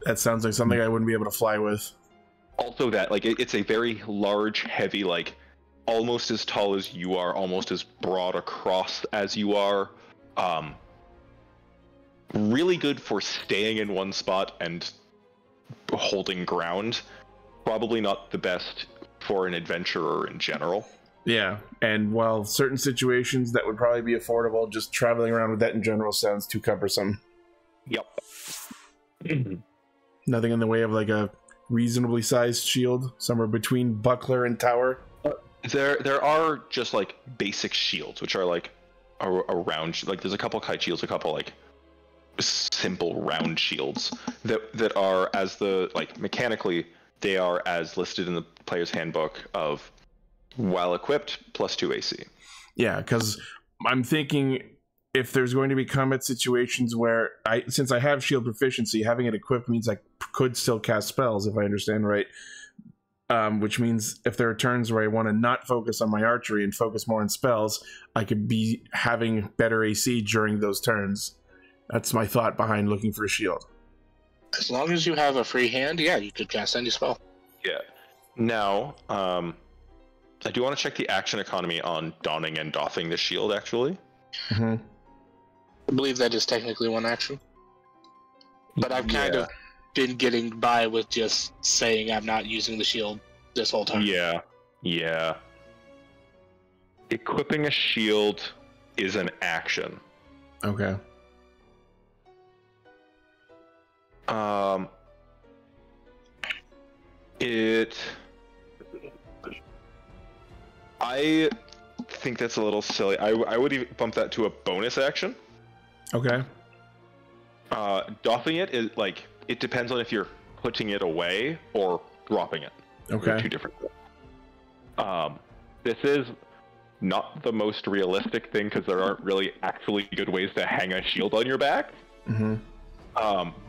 A: That sounds like something I wouldn't be able to fly with.
B: Also that, like, it's a very large, heavy, like, almost as tall as you are, almost as broad across as you are. Really good for staying in one spot and holding ground. Probably not the best for an adventurer in general.
A: Yeah, and while certain situations that would probably be affordable, just traveling around with that in general sounds too cumbersome.
B: Yep.
A: Nothing in the way of like a reasonably sized shield, somewhere between buckler and tower.
B: There are just like basic shields, which are like a round. Like there's a couple kite shields, a couple like simple round shields that are as the like mechanically they are as listed in the player's handbook of while equipped +2 AC.
A: Yeah, because I'm thinking if there's going to be combat situations where since I have shield proficiency, having it equipped means I could still cast spells if I understand right. Which means if there are turns where I want to not focus on my archery and focus more on spells, I could be having better AC during those turns. That's my thought behind looking for a shield.
C: As long as you have a free hand, yeah, you could cast any spell.
B: Yeah. Now, I do want to check the action economy on donning and doffing the shield, actually.
A: Mm-hmm.
C: I believe that is technically one action. But I've kind of been getting by with just saying I'm not using the shield this whole time.
B: Yeah. Equipping a shield is an action.
A: Okay.
B: I think that's a little silly. I would even bump that to a bonus action.
A: Okay.
B: Doffing it is like, it depends on if you're putting it away or dropping it.
A: Okay.
B: They're two different things. This is not the most realistic thing because there aren't really actually good ways to hang a shield on your back.
A: Mm-hmm.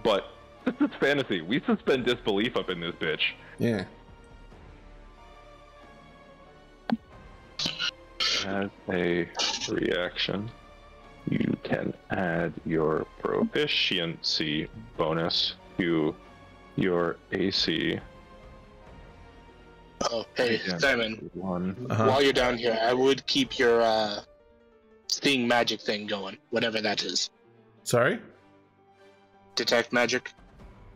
B: But this is fantasy. We suspend disbelief up in this bitch.
A: Yeah.
B: As a reaction, you can add your proficiency bonus to your AC.
C: Oh, hey, Simon.
A: Uh-huh.
C: While you're down here, I would keep your seeing magic thing going, whatever that is.
A: Sorry?
C: Detect magic.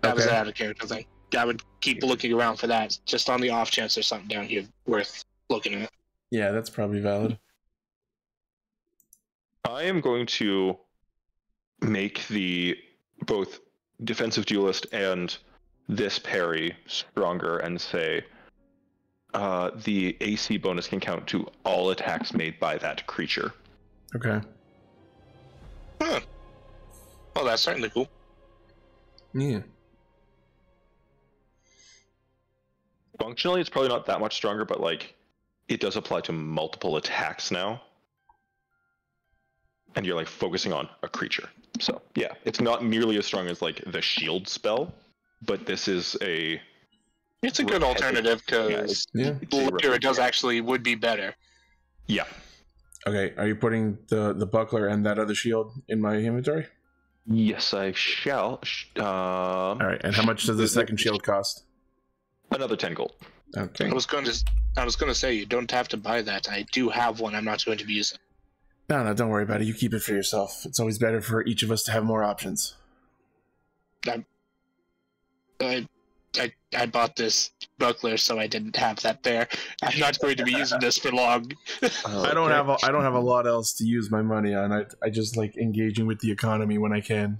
C: That was an out of character thing. I would keep looking around for that, just on the off chance there's something down here worth looking at.
A: Yeah, that's probably valid.
B: I am going to make the both defensive duelist and this parry stronger and say the AC bonus can count to all attacks made by that creature.
A: Okay.
C: Huh. Well, that's certainly cool.
A: Yeah.
B: Functionally, it's probably not that much stronger, but like it does apply to multiple attacks now. And you're like focusing on a creature. So yeah, it's not nearly as strong as like the shield spell, but this is
C: it's a good alternative because later it does actually would be better.
B: Yeah.
A: Okay, are you putting the buckler and that other shield in my inventory?
B: Yes, I shall.
A: All right, and how much does the second shield cost?
B: Another 10 gold.
A: Okay.
C: I was going to say you don't have to buy that. I do have one. I'm not going to be using.
A: No, don't worry about it. You keep it for yourself. It's always better for each of us to have more options.
C: I bought this buckler, so I didn't have that there. I'm not going to be using this for long.
A: I don't have a lot else to use my money on. I just like engaging with the economy when I can.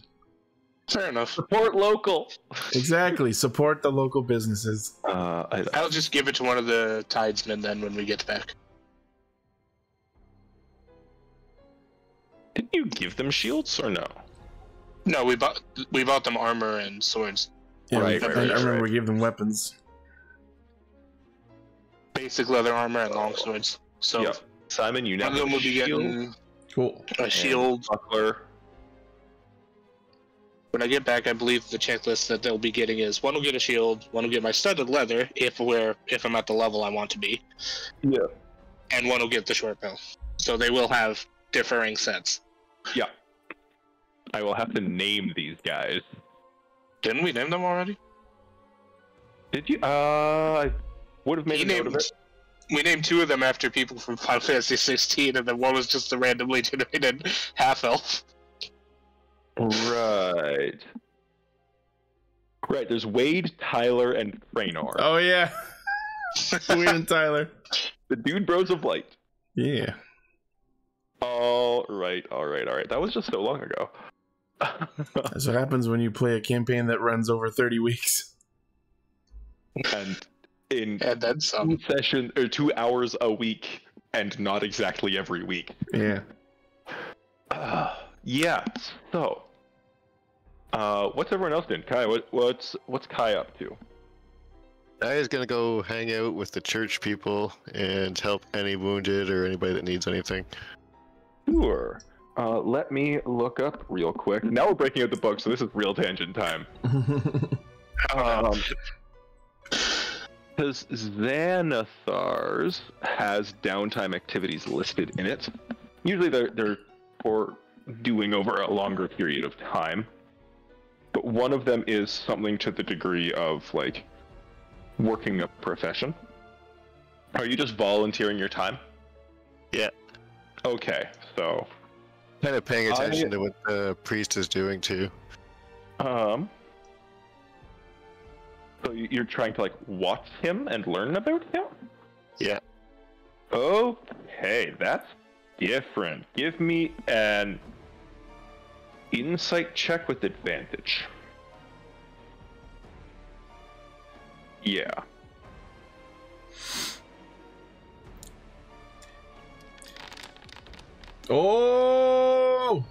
C: Fair enough.
B: Support local.
A: Exactly. Support the local businesses.
C: I'll just give it to one of the tidesmen then when we get back.
B: Didn't you give them shields or no?
C: No, we bought them armor and swords.
A: Yeah,
B: right,
A: I remember we gave them weapons.
C: Basic leather armor and long swords. So
B: yep. Simon, you now
C: one of them will be getting a shield.
B: Buckler.
C: When I get back, I believe the checklist that they'll be getting is one will get a shield, one will get my studded leather if I'm at the level I want to be.
B: Yeah.
C: And one will get the short bow. So they will have differing sets.
B: Yeah. I will have to name these guys.
C: Didn't we name them already?
B: Did you? I would have made a note of it.
C: We named two of them after people from Final Fantasy 16, and then one was just a randomly generated half-elf.
B: Right. Right, there's Wade, Tyler, and Raynor.
A: Oh, yeah. Wade and Tyler.
B: The dude bros of light.
A: Yeah.
B: All right. That was just so long ago.
A: That's what happens when you play a campaign that runs over 30 weeks.
B: And in
C: then some.
B: 2 hours a week, and not exactly every week.
A: Yeah.
B: Yeah. So, what's everyone else doing? Kai, what's Kai up to?
E: Kai is gonna go hang out with the church people and help any wounded or anybody that needs anything.
B: Sure. Let me look up real quick. Now we're breaking out the book, so this is real tangent time. Because Xanathar's has downtime activities listed in it. Usually they're for doing over a longer period of time. But one of them is something to the degree of, like, working a profession. Are you just volunteering your time?
E: Yeah.
B: Okay, so...
E: Kind of paying attention to what the priest is doing, too.
B: So you're trying to, like, watch him and learn about him?
E: Yeah.
B: Okay, that's different. Give me an insight check with advantage. Yeah.
A: Oh!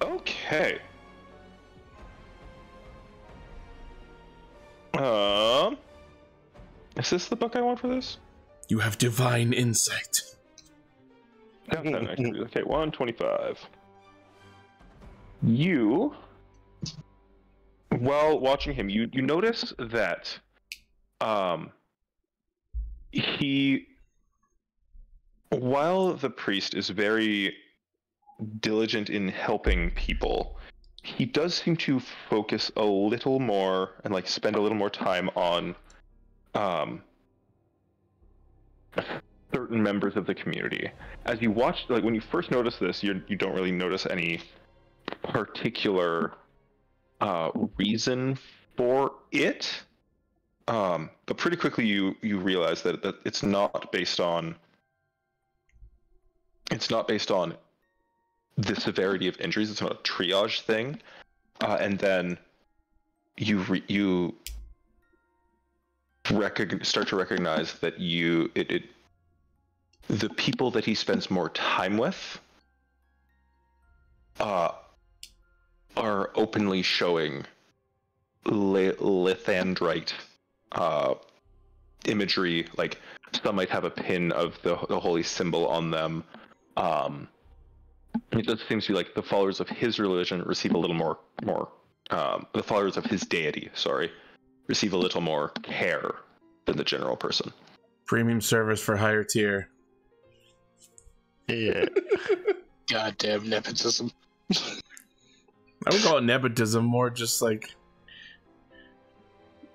B: Okay. Is this the book I want for this?
A: You have divine insight.
B: Actually, okay, 125. You, while watching him, you notice that he, while the priest is very diligent in helping people, he does seem to focus a little more and like spend a little more time on certain members of the community. As you watch, like when you first notice this, you don't really notice any particular reason for it, but pretty quickly you realize that it's not based on the severity of injuries. It's not a triage thing, and then you start to recognize that the people that he spends more time with are openly showing lithandrite imagery. Like some might have a pin of the holy symbol on them. It just seems to be like the followers of his religion receive a little more the followers of his deity, receive a little more care than the general person.
A: Premium service for higher tier.
E: Yeah.
C: Goddamn nepotism.
A: I would call it nepotism, more just like,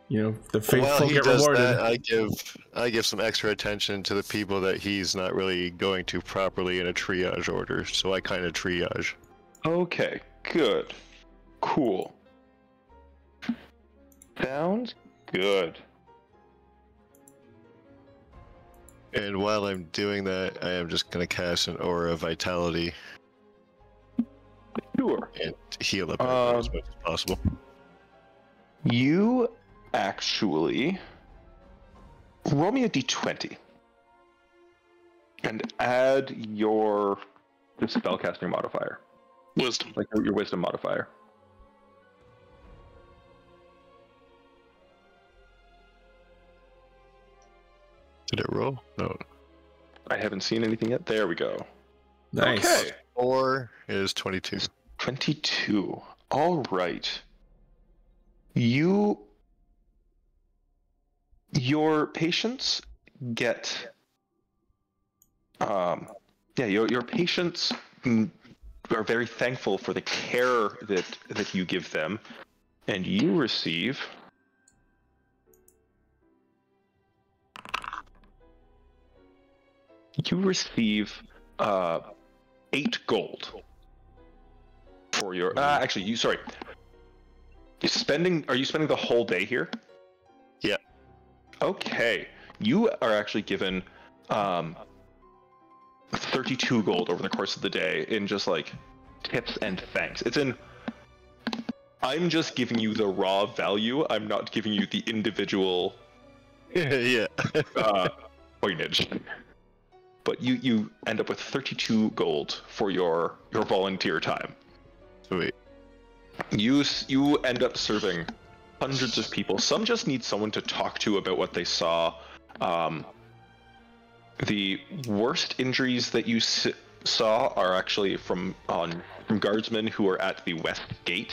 A: the faithful get rewarded.
E: That, I give some extra attention to the people that he's not really going to properly in a triage order, so I kind of triage.
B: Okay, good. Cool. Sounds Good.
E: And while I'm doing that, I am just going to cast an Aura of Vitality
B: Sure.
E: and heal up everyone as much as possible.
B: You actually roll me a d20 and add your spellcasting modifier,
C: Wisdom.
B: like your wisdom modifier.
E: Did it roll? No.
B: I haven't seen anything yet. There we go.
A: Nice.
B: Okay.
E: 4 is 22.
B: 22. All right. Your patients get your patients are very thankful for the care that you give them, and you receive you receive 8 gold for your. Actually, you sorry. Are you spending the whole day here?
E: Yeah.
B: Okay. You are actually given 32 gold over the course of the day in just like tips and thanks. I'm just giving you the raw value. I'm not giving you the individual
E: Yeah.
B: coinage. But you end up with 32 gold for your volunteer time.
E: Sweet.
B: You end up serving hundreds of people. Some just need someone to talk to about what they saw. The worst injuries that you saw are actually from guardsmen who are at the west gate.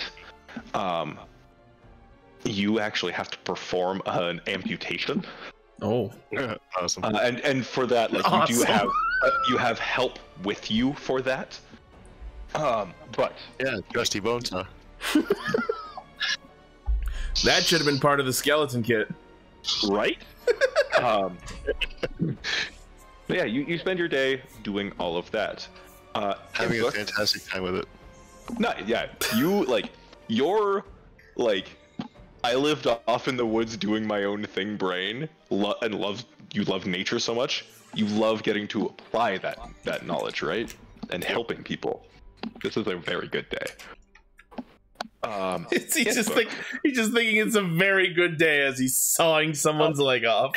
B: You actually have to perform an amputation.
A: Oh,
E: Awesome.
B: And for that, like
A: awesome.
B: you have help with you for that. But
E: Yeah, Trusty Bonesaw.
A: that should have been part of the skeleton kit.
B: right? But yeah, you spend your day doing all of that.
E: Having a
B: Ithvuc,
E: fantastic time with it.
B: No, yeah, I lived off in the woods doing my own thing brain, you love nature so much, you love getting to apply that knowledge, right? And helping people. This is a very good day.
A: He's just thinking it's a very good day as he's sawing someone's leg off.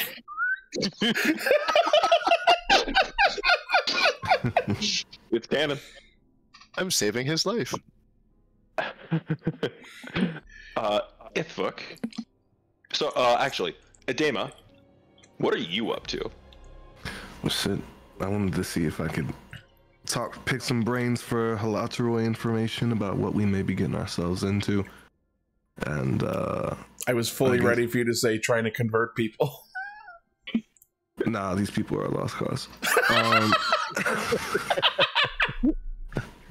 B: It's canon.
E: I'm saving his life.
B: Ithvuc. So, actually, Adema, what are you up to?
D: Well, shit. I wanted to see if I could pick some brains for Halatroi information about what we may be getting ourselves into. And,
A: I was fully ready for you to say trying to convert people.
D: nah, these people are a lost cause.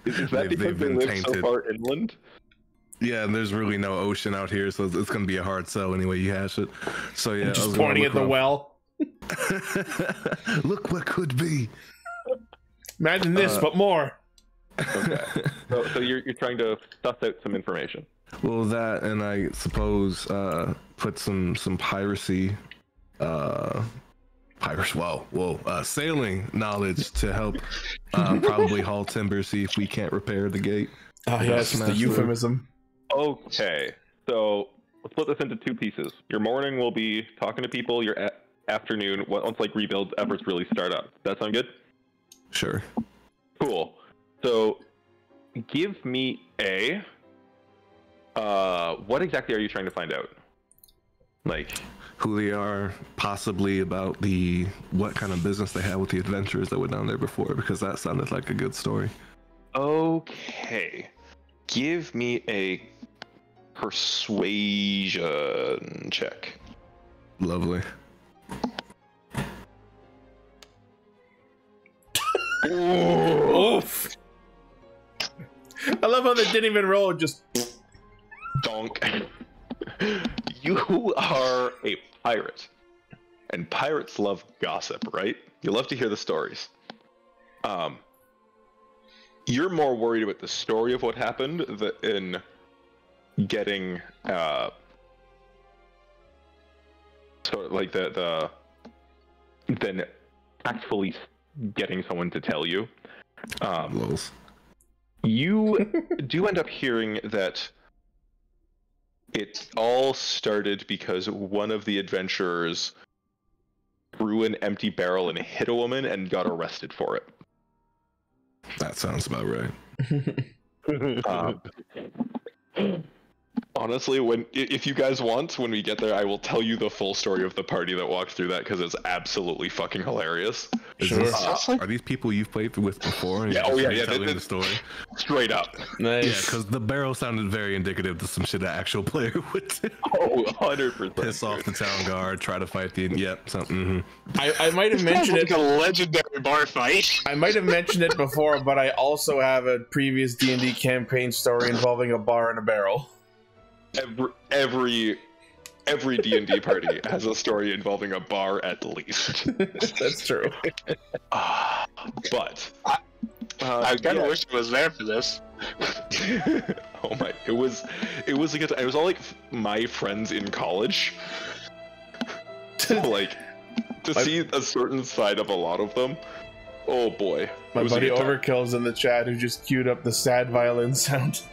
B: Is that because they live so far inland?
D: Yeah, and there's really no ocean out here, so it's gonna be a hard sell anyway you hash it. So yeah,
A: Just pointing at the well.
D: Look what could be.
A: Imagine this, but more.
B: Okay. So you're trying to suss out some information.
D: Well, that, and I suppose put some piracy, sailing knowledge to help probably haul timber, see if we can't repair the gate.
A: Oh yes, the euphemism.
B: Okay, so let's split this into 2 pieces. Your morning will be talking to people. Your afternoon, once like rebuild efforts really start up. That sound good?
D: Sure.
B: Cool. So, give me a. What exactly are you trying to find out? Like
D: who they are, possibly about what kind of business they had with the adventurers that were down there before, because that sounded like a good story.
B: Okay. Give me a persuasion check.
D: Lovely.
A: Oof. I love how they didn't even roll, just
B: donk. You are a pirate. And pirates love gossip, right? You love to hear the stories. You're more worried about the story of what happened than getting So like the then actually getting someone to tell you. You do end up hearing that it all started because one of the adventurers threw an empty barrel and hit a woman and got arrested for it.
D: That sounds about right.
B: Honestly, if you guys want, when we get there, I will tell you the full story of the party that walked through that because it's absolutely fucking hilarious.
D: Are these people you've played with before? And telling the story
B: straight up.
A: Nice.
D: Yeah, because the barrel sounded very indicative to some shit an actual player would do.
B: Oh, 100%.
D: Piss off the town guard, try to fight the something.
A: I might have mentioned it.
C: Like a legendary bar fight.
A: I might have mentioned it before, but I also have a previous D&D campaign story involving a bar and a barrel.
B: Every D&D party has a story involving a bar at least.
A: That's true.
B: But
C: I kind of wish I was there for this.
B: Oh my! It was a good time. It was all like my friends in college. So, like to see a certain side of a lot of them. Oh boy!
A: My buddy Overkill's in the chat who just queued up the sad violin sound.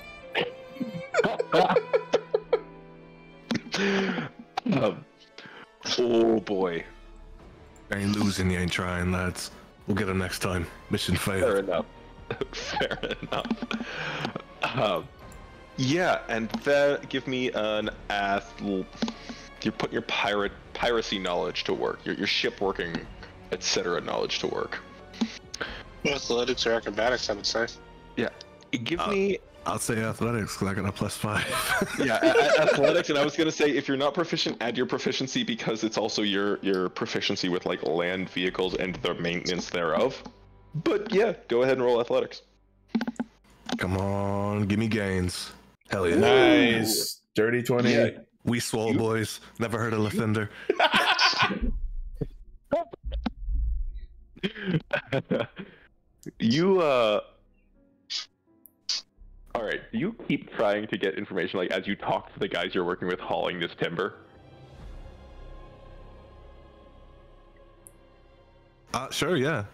B: Oh boy.
D: I ain't losing, you ain't trying, lads. We'll get him next time. Mission failed.
B: Fair enough. Fair enough. Yeah, and that give me an you're putting your piracy knowledge to work, your ship working, etc. knowledge to work.
C: Athletics or acrobatics, I would say.
B: Yeah. Give me
D: I'll say athletics because I got a +5.
B: Yeah, athletics, and I was gonna say if you're not proficient, add your proficiency because it's also your proficiency with like land vehicles and the maintenance thereof. But yeah, go ahead and roll athletics.
D: Come on, give me gains. Hell yeah.
A: Nice. Dirty 20.
B: Yeah.
D: We swole boys. Never heard of Lathinder.
B: All right, you keep trying to get information, like, as you talk to the guys you're working with hauling this timber.
D: Sure, yeah.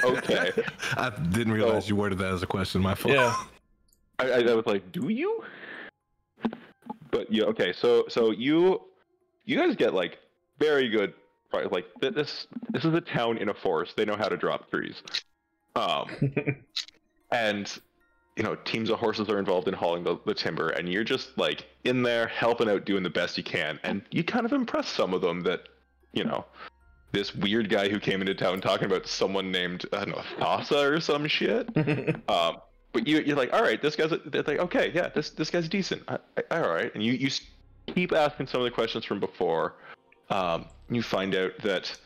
B: Okay.
D: I didn't realize you worded that as a question. My fault.
A: Yeah.
B: I was like, do you? But yeah, okay. So you guys get like very good. Like this is a town in a forest. They know how to drop trees. And teams of horses are involved in hauling the timber, and you're just like in there helping out, doing the best you can, and you kind of impress some of them that this weird guy who came into town talking about someone named, I don't know, Thassa or some shit. But you're like, all right, they're like, okay, yeah, this guy's decent. All right. And you keep asking some of the questions from before. You find out that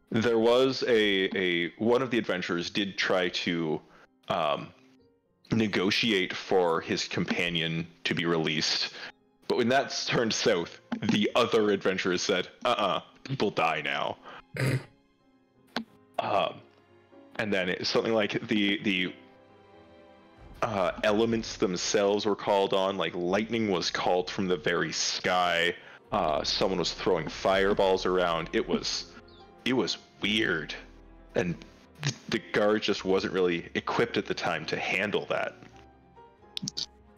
B: there was one of the adventurers did try to negotiate for his companion to be released. But when that turned south, the other adventurers said, people die now. And then it's something like the elements themselves were called on, like lightning was called from the very sky. Someone was throwing fireballs around. It was weird, and the guard just wasn't really equipped at the time to handle that.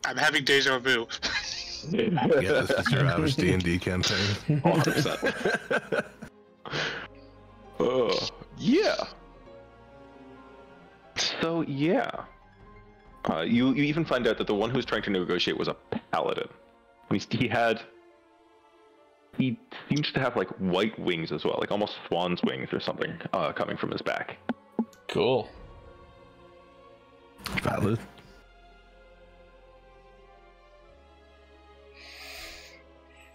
C: I'm having deja vu.
D: Yeah, this is your average D&D campaign.
B: 100%. Yeah. So yeah, you even find out that the one who was trying to negotiate was a paladin. He seems to have like white wings as well, like almost swan's wings or something, coming from his back.
A: Cool.
D: Valid.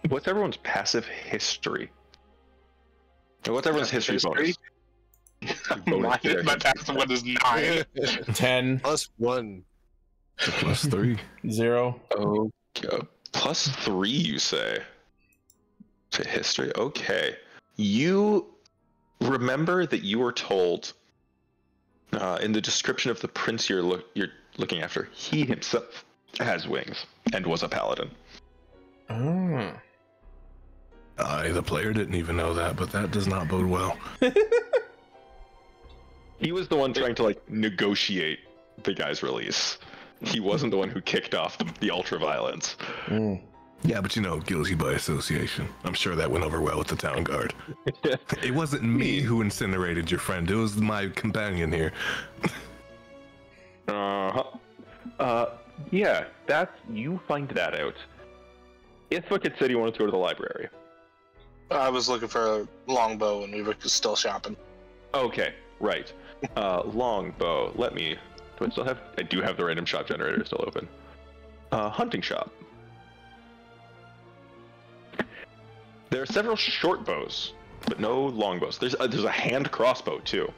B: What's everyone's passive history? What's everyone's history bonus?
C: My passive one is 9.
A: 10.
E: +1.
D: +3.
A: 0.
B: Okay. +3, you say? To history. Okay. You remember that you were told in the description of the prince you're looking after, he himself has wings and was a paladin.
A: Oh.
D: I, the player, didn't even know that, but that does not bode well.
B: He was the one trying to like negotiate the guy's release. He wasn't the one who kicked off the ultra-violence.
A: Mm.
D: Yeah, but you know, guilty by association. I'm sure that went over well with the town guard. It wasn't me who incinerated your friend. It was my companion here.
B: Yeah, you find that out. Ithvuc had said he wanted to go to the library.
C: I was looking for a longbow and we were still shopping.
B: Okay, right. Longbow. I do have the random shop generator still open. Hunting shop. There are several short bows, but no longbows. There's a hand crossbow too.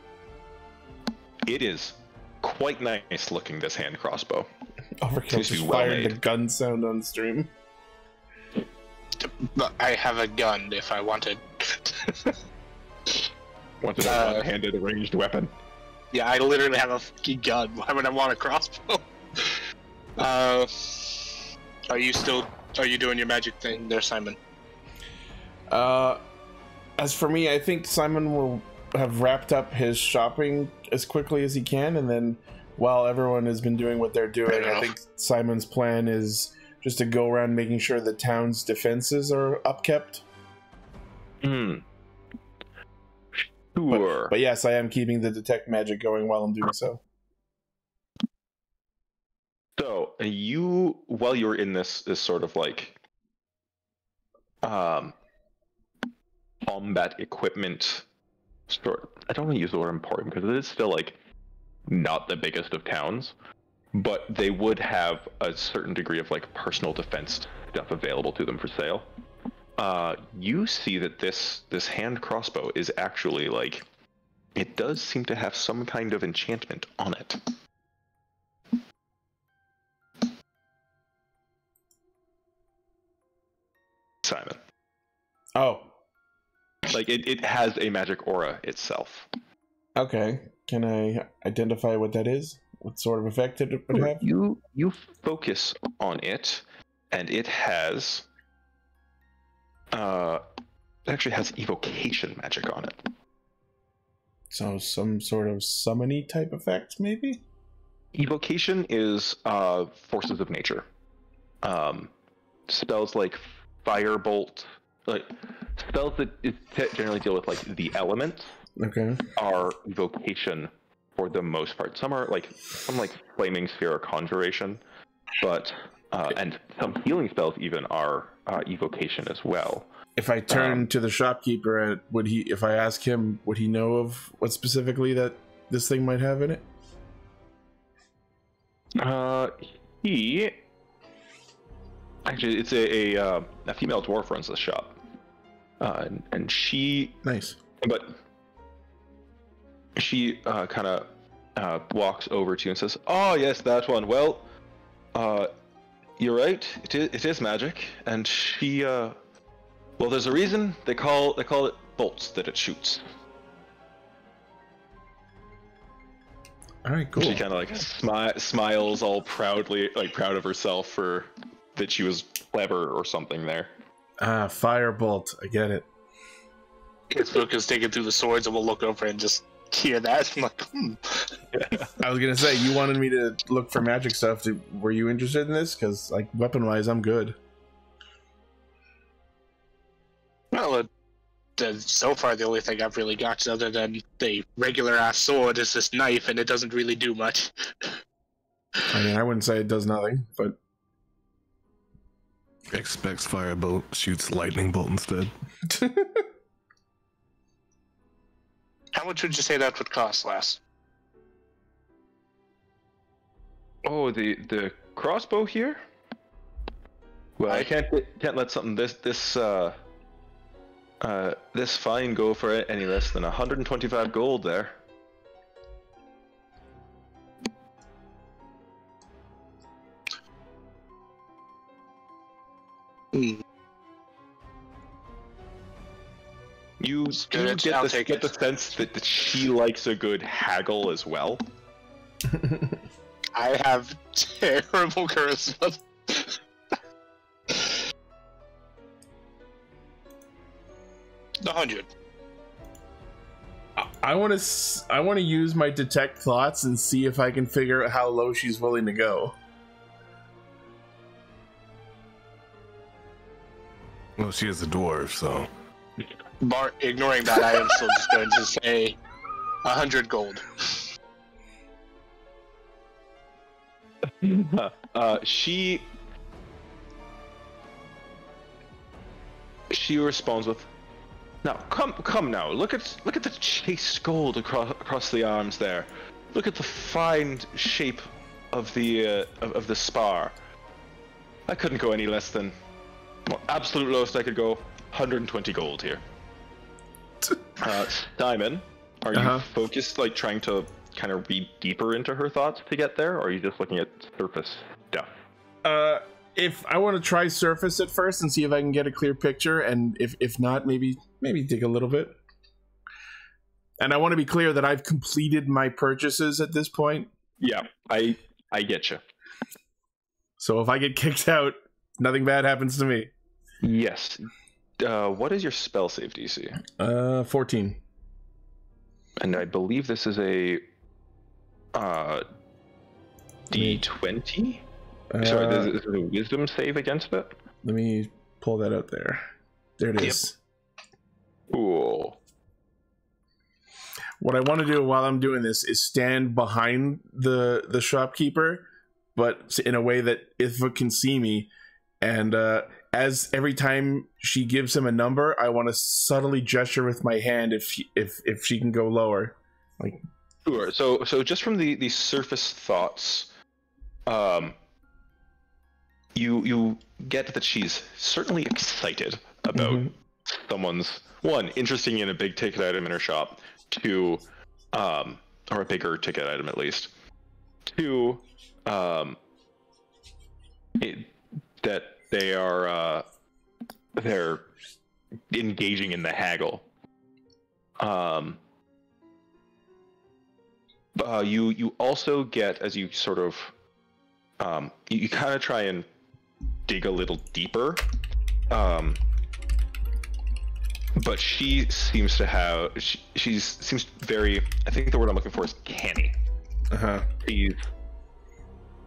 B: It is quite nice looking, this hand crossbow.
A: Overkill just fired the gun sound on stream.
C: I have a gun if I wanted.
B: Wanted a one-handed ranged weapon.
C: Yeah, I literally have a fucking gun. Why would I want a crossbow? Are you doing your magic thing there, Simon?
A: As for me, I think Simon will have wrapped up his shopping as quickly as he can, and then while everyone has been doing what they're doing, I think Simon's plan is just to go around making sure the town's defenses are upkept.
B: Sure.
A: But yes, I am keeping the detect magic going while I'm doing so.
B: So while you're in this sort of like combat equipment store, I don't want to use the word important because it is still like not the biggest of towns, but they would have a certain degree of like personal defense stuff available to them for sale. You see that this hand crossbow is actually like, it does seem to have some kind of enchantment on it. Simon.
A: Oh.
B: Like it has a magic aura itself.
A: Okay. Can I identify what that is? What sort of effect it would have?
B: You focus on it, and it has actually has evocation magic on it.
A: So some sort of summony type effect, maybe?
B: Evocation is forces of nature. Spells like firebolt, like spells that generally deal with like the elements.
A: Okay.
B: Are evocation for the most part. Some are like flaming sphere or conjuration, but and some healing spells even are evocation as well.
A: If I turn to the shopkeeper, if I ask him, would he know of what specifically that this thing might have in it?
B: He actually, it's a female dwarf runs this shop, and she
A: nice,
B: but she kind of walks over to you and says, "Oh yes, that one. Well, you're right. It is magic, and she well, there's a reason they call it bolts that it shoots."
A: All right, cool.
B: She kind of like smiles all proudly, like proud of herself for that she was clever or something there.
A: Firebolt. I get it.
C: Ithvuc is taking through the swords, and we'll look over and just hear that. I'm like,
A: I was gonna say, you wanted me to look for magic stuff. Were you interested in this? Because like weapon-wise, I'm good.
C: Well, so far the only thing I've really got other than the regular ass sword is this knife, and it doesn't really do much.
A: I mean, I wouldn't say it does nothing, but
D: expects firebolt, shoots lightning bolt instead.
C: How much would you say that would cost, lass?
B: Oh, the crossbow here? Well, I can't let something this fine go for any less than 125 gold there. You do get the sense that she likes a good haggle as well.
C: I have terrible charisma. 100.
A: I want to use my detect thoughts and see if I can figure out how low she's willing to go.
D: Well, she is a dwarf, so.
C: Bart, ignoring that, I am still just going to say 100 gold.
B: She responds with, "Now, come now. Look at the chased gold across the arms there. Look at the fine shape of the spar. I couldn't go any less than, well, absolute lowest I could go, 120 gold here." Simon, are you focused, like trying to kind of read deeper into her thoughts to get there, or are you just looking at surface stuff?
A: If I want to try surface it first and see if I can get a clear picture, and if not, maybe dig a little bit. And I want to be clear that I've completed my purchases at this point.
B: Yeah, I get you.
A: So if I get kicked out, nothing bad happens to me.
B: Yes. What is your spell save DC?
A: 14.
B: And I believe this is a D20? Sorry, this is a wisdom save against it?
A: Let me pull that out there. There it is.
B: Cool.
A: What I want to do while I'm doing this is stand behind the shopkeeper, but in a way that Ithvuc can see me. And as every time she gives him a number, I want to subtly gesture with my hand if she can go lower. Like,
B: sure. So just from the surface thoughts, you get that she's certainly excited about someone's, one, interesting in a big ticket item in her shop, two, or a bigger ticket item at least, two, that they are they're engaging in the haggle. You also get, as you sort of you kind of try and dig a little deeper, but she seems to have seems very, I think the word I'm looking for is canny.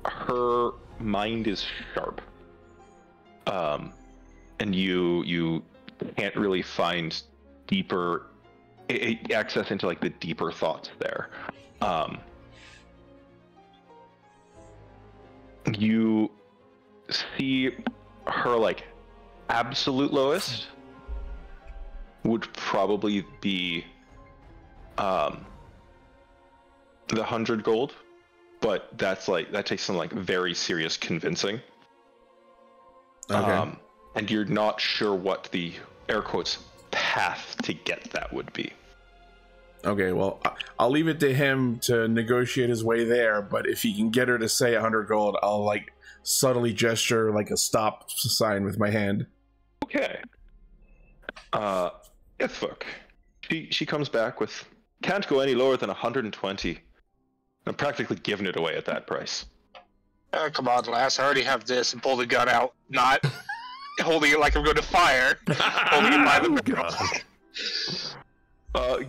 B: Her mind is sharp, and you can't really find deeper access into like the deeper thoughts there. You see her like absolute lowest would probably be the 100 gold, but that takes some like very serious convincing.
A: okay.
B: And you're not sure what the air quotes path to get that would be.
A: Okay, well, I'll leave it to him to negotiate his way there, but if he can get her to say 100 gold, I'll like subtly gesture like a stop sign with my hand.
B: Okay. Ithvuc. She comes back with, can't go any lower than 120. I'm practically giving it away at that price.
C: Come on, lass, I already have this, and pull the gun out, not holding it like I'm going to fire, holding it by the barrel.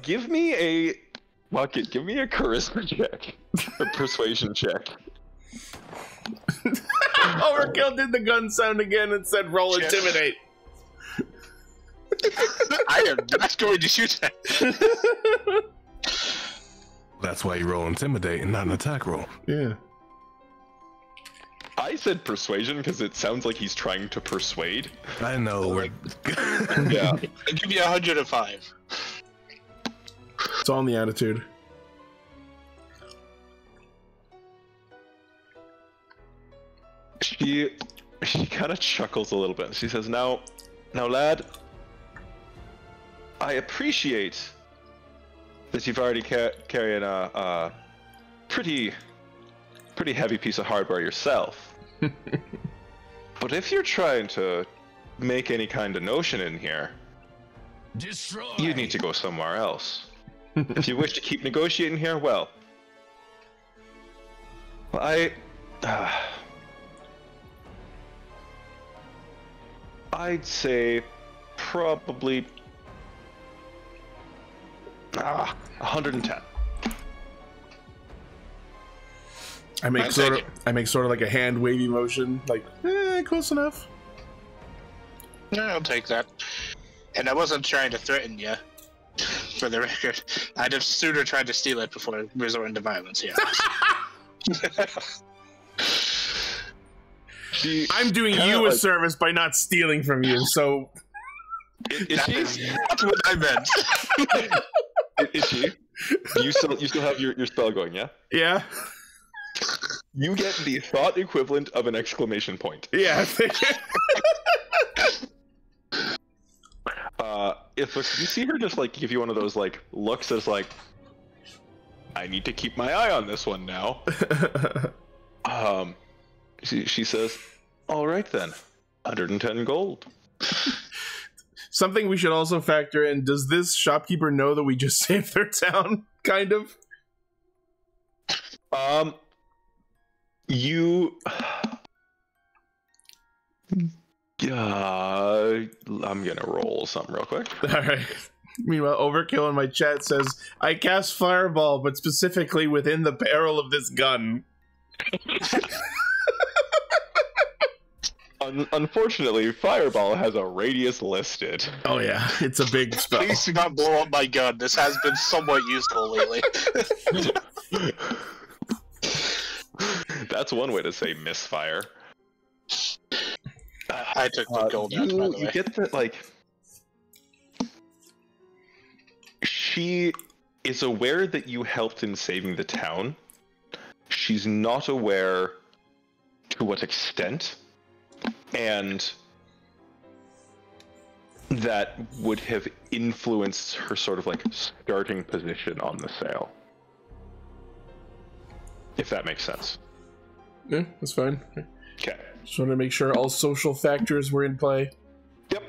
B: Give me a charisma check, a persuasion check.
A: Overkill did the gun sound again and said roll intimidate.
C: I am not going to shoot that.
D: That's why you roll intimidate and not an attack roll.
A: Yeah.
B: I said persuasion because it sounds like he's trying to persuade.
D: I know.
B: Yeah.
C: Give me 105.
A: It's all in the attitude.
B: She kind of chuckles a little bit. She says, now lad, I appreciate that you've already carrying a pretty heavy piece of hardware yourself. But if you're trying to make any kind of notion in here, you need to go somewhere else. If you wish to keep negotiating here, well, I'd say probably 110.
A: I make sort of like a hand wavy motion, like, close enough.
C: Yeah, I'll take that. And I wasn't trying to threaten you, for the record. I'd have sooner tried to steal it before resorting to violence, yeah.
A: I'm doing you a service by not stealing from you, so...
C: That's what I meant.
B: Is she? You still have your spell going, yeah?
A: Yeah.
B: You get the thought equivalent of an exclamation point.
A: Yeah.
B: If you see her just like give you one of those like looks that's like, I need to keep my eye on this one now. She says, all right then, 110 gold.
A: Something we should also factor in, does this shopkeeper know that we just saved their town, kind of?
B: I'm gonna roll something real quick.
A: Alright. Meanwhile, Overkill in my chat says, I cast Fireball, but specifically within the barrel of this gun.
B: Unfortunately, Fireball has a radius listed.
A: Oh yeah, it's a big spell.
C: Please do not blow up my gun. This has been somewhat useful lately.
B: That's one way to say misfire.
C: I took the gold out, by the way.
B: You get that, like... She is aware that you helped in saving the town. She's not aware to what extent. And that would have influenced her sort of like starting position on the sale. If that makes sense.
A: Yeah, that's fine.
B: Okay.
A: Just want to make sure all social factors were in play.
B: Yep.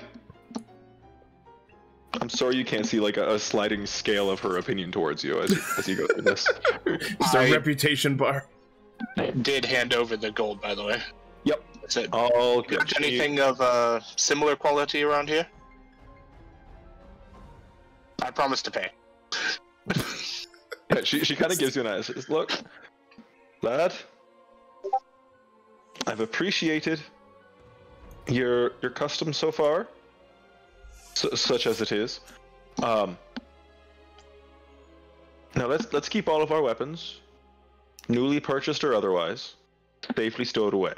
B: I'm sorry you can't see like a sliding scale of her opinion towards you as you go through this.
A: It's a reputation bar.
C: I did hand over the gold, by the way.
B: Yep.
C: That's it.
B: All good.
C: Anything of similar quality around here? I promise to pay.
B: Yeah, she kind of gives you an eye. Says, look, lad, I've appreciated your custom so far, such as it is. Now let's keep all of our weapons, newly purchased or otherwise, safely stowed away.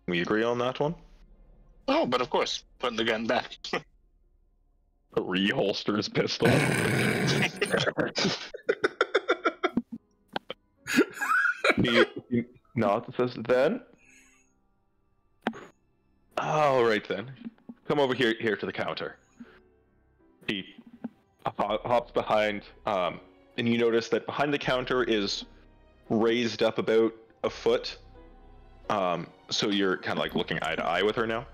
B: We agree on that one?
C: Oh, but of course, putting the gun back.
B: Reholster his pistol. he nods and says, then? All right then. Come over here to the counter. He hops behind, and you notice that behind the counter is raised up about a foot. So you're kind of like looking eye to eye with her now.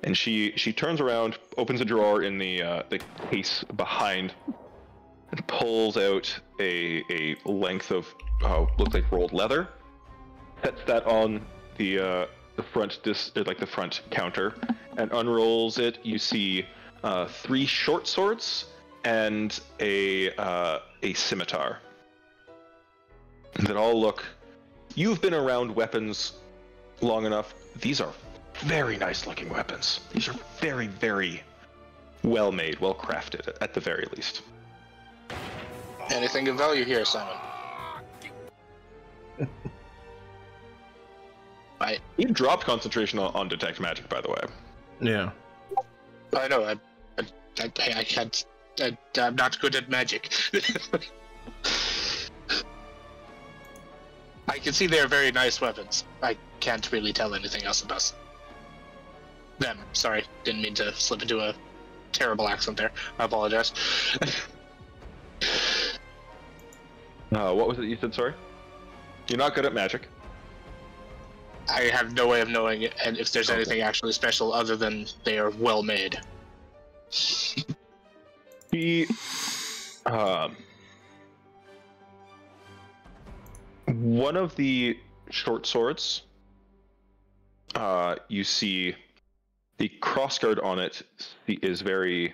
B: And she turns around, opens a drawer in the case behind, and pulls out a length of looks like rolled leather. Sets that on the front the front counter, and unrolls it. You see 3 short swords and a scimitar that all look. You've been around weapons long enough. These are very nice looking weapons. These are very, very well made, well crafted, at the very least.
C: Anything of value here, Simon?
B: You dropped concentration on detect magic, by the way.
A: Yeah.
C: I know. I'm not good at magic. I can see they're very nice weapons. I can't really tell anything else about them. Sorry, didn't mean to slip into a terrible accent there. I apologize.
B: What was it you said, sorry? You're not good at magic.
C: I have no way of knowing if there's anything actually special other than they are well made.
B: One of the short swords, you see the crossguard on it is very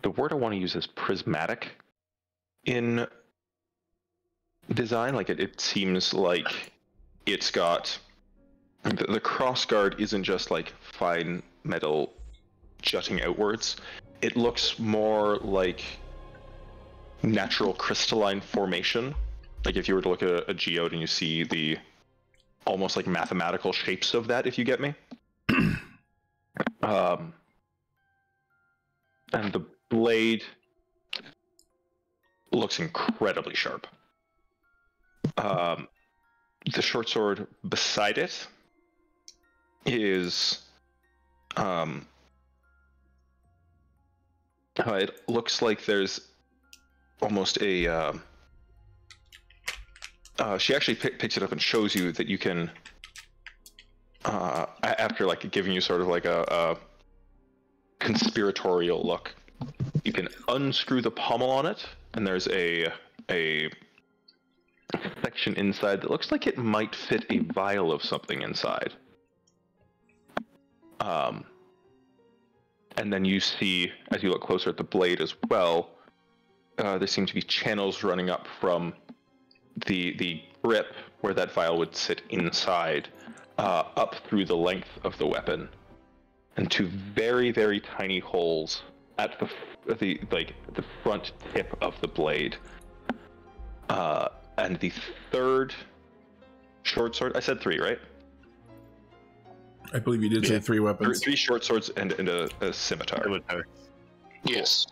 B: the word I want to use is prismatic in design. Like it seems like it's got the crossguard isn't just like fine metal jutting outwards. It looks more like natural crystalline formation. Like if you were to look at a geode and you see the almost like mathematical shapes of that, if you get me. And the blade looks incredibly sharp. The short sword beside it is it looks like there's almost a she actually picks it up and shows you that you can after like giving you sort of like a conspiratorial look, you can unscrew the pommel on it, and there's a section inside that looks like it might fit a vial of something inside. And then you see, as you look closer at the blade as well, there seem to be channels running up from the grip where that vial would sit inside, up through the length of the weapon, and two very, very tiny holes at the front tip of the blade. And the third short sword, I said 3, right?
A: I believe you did say 3 weapons.
B: 3 short swords and a scimitar.
C: Yes.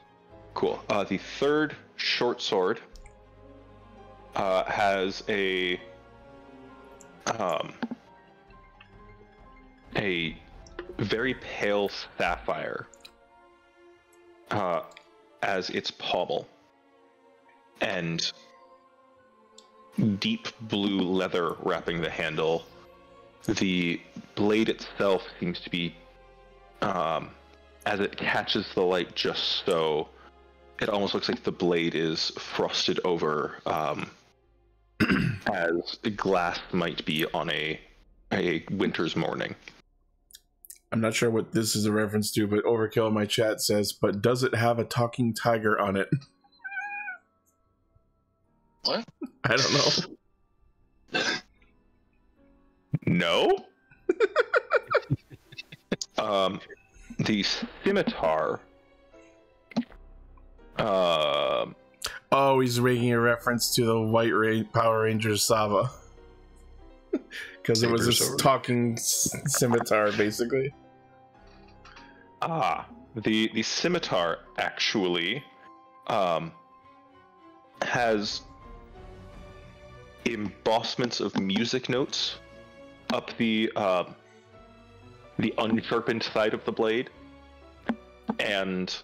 B: Cool. The third short sword has a very pale sapphire as its pommel, and deep blue leather wrapping the handle. The blade itself seems to be, as it catches the light just so, it almost looks like the blade is frosted over, as glass might be on a winter's morning.
A: I'm not sure what this is a reference to, but Overkill in my chat says, but does it have a talking tiger on it?
C: What?
A: I don't know.
B: No? The scimitar.
A: Oh, he's making a reference to the White Power Rangers Sava. Because it was a talking scimitar, basically.
B: The scimitar actually has embossments of music notes up the unsharpened side of the blade, and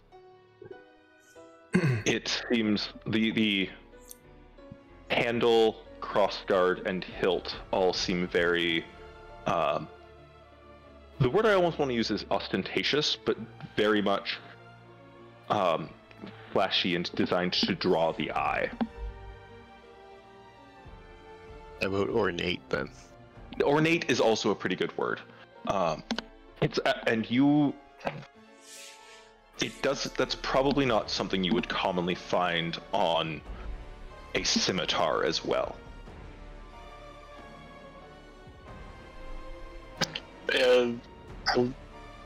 B: it seems the handle, crossguard, and hilt all seem very the word I almost want to use is ostentatious, but very much flashy and designed to draw the eye.
E: I vote ornate then.
B: Ornate is also a pretty good word. It's and you. It does. That's probably not something you would commonly find on a scimitar as well.
C: I'm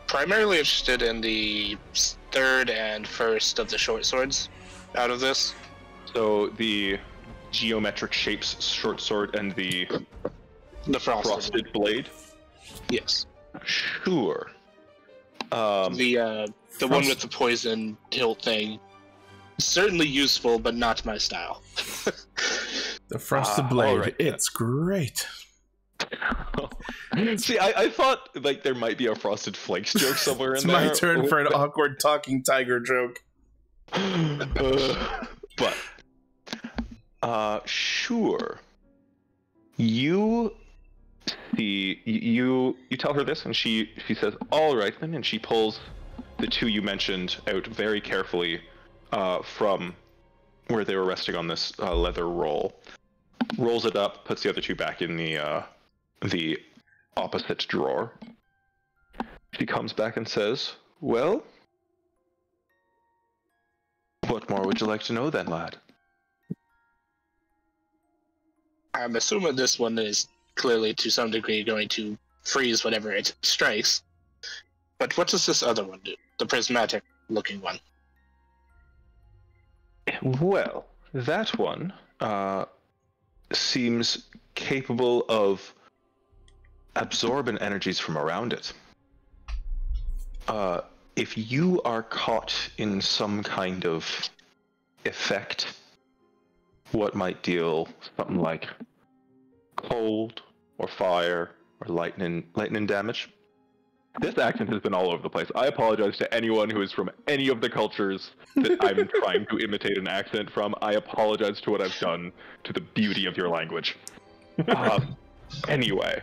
C: primarily interested in the third and first of the short swords out of this.
B: So the geometric shapes short sword and the frosted blade.
C: Yes.
B: Sure.
C: The one with the poison hilt thing, certainly useful, but not my style.
A: The frosted blade,
B: right.
A: It's great.
B: See, I thought like there might be a Frosted Flakes joke somewhere in there.
A: It's my turn for an awkward talking tiger joke.
B: But sure. You see, you tell her this, and she says, "All right then," and she pulls the 2 you mentioned out very carefully from where they were resting on this leather roll. Rolls it up, puts the other 2 back in the opposite drawer. She comes back and says, "Well, What more would you like to know then, lad?
C: I'm assuming this one is clearly to some degree going to freeze whatever it strikes. But what does this other one do? The prismatic looking one.
B: Well, that one seems capable of absorbing energies from around it. If you are caught in some kind of effect, what might deal something like cold or fire or lightning damage. This accent has been all over the place. I apologize to anyone who is from any of the cultures that I'm trying to imitate an accent from. I apologize to what I've done to the beauty of your language. Anyway,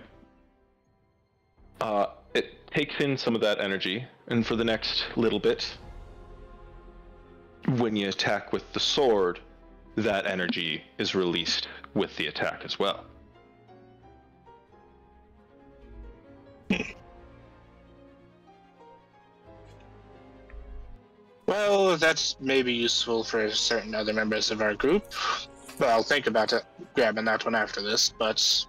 B: it takes in some of that energy, and for the next little bit, when you attack with the sword, that energy is released with the attack as well.
C: Well, that's maybe useful for certain other members of our group. Well, I'll think about it, grabbing that one after this, but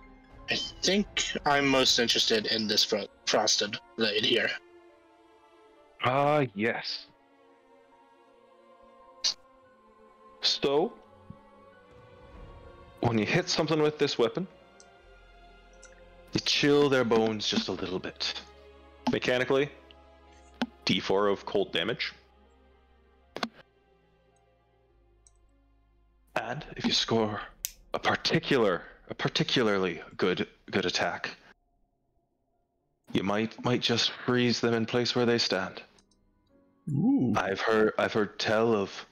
C: I think I'm most interested in this frosted blade here.
B: Yes. So, when you hit something with this weapon, you chill their bones just a little bit. Mechanically, D4 of cold damage. And if you score a particularly good attack, you might just freeze them in place where they stand.
A: Ooh.
B: I've heard tell of,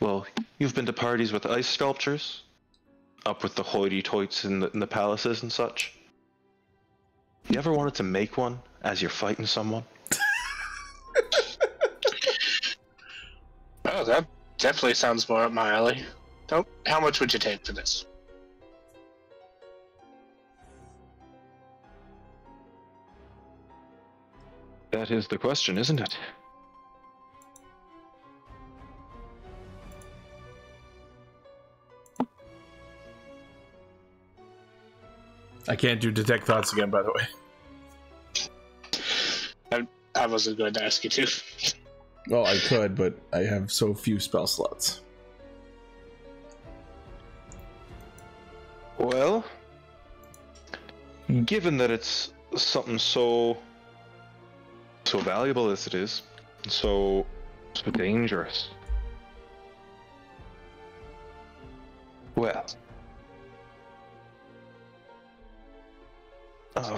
B: well, you've been to parties with ice sculptures, up with the hoity-toits in the palaces and such. You ever wanted to make one as you're fighting someone?
C: Oh, that definitely sounds more up my alley. So, how much would you take for this?
B: That is the question, isn't it?
A: I can't do detect thoughts again, by the way.
C: I wasn't going to ask you to.
A: Well, I could, but I have so few spell slots.
B: Well, given that it's something so valuable as it is, so dangerous. Well,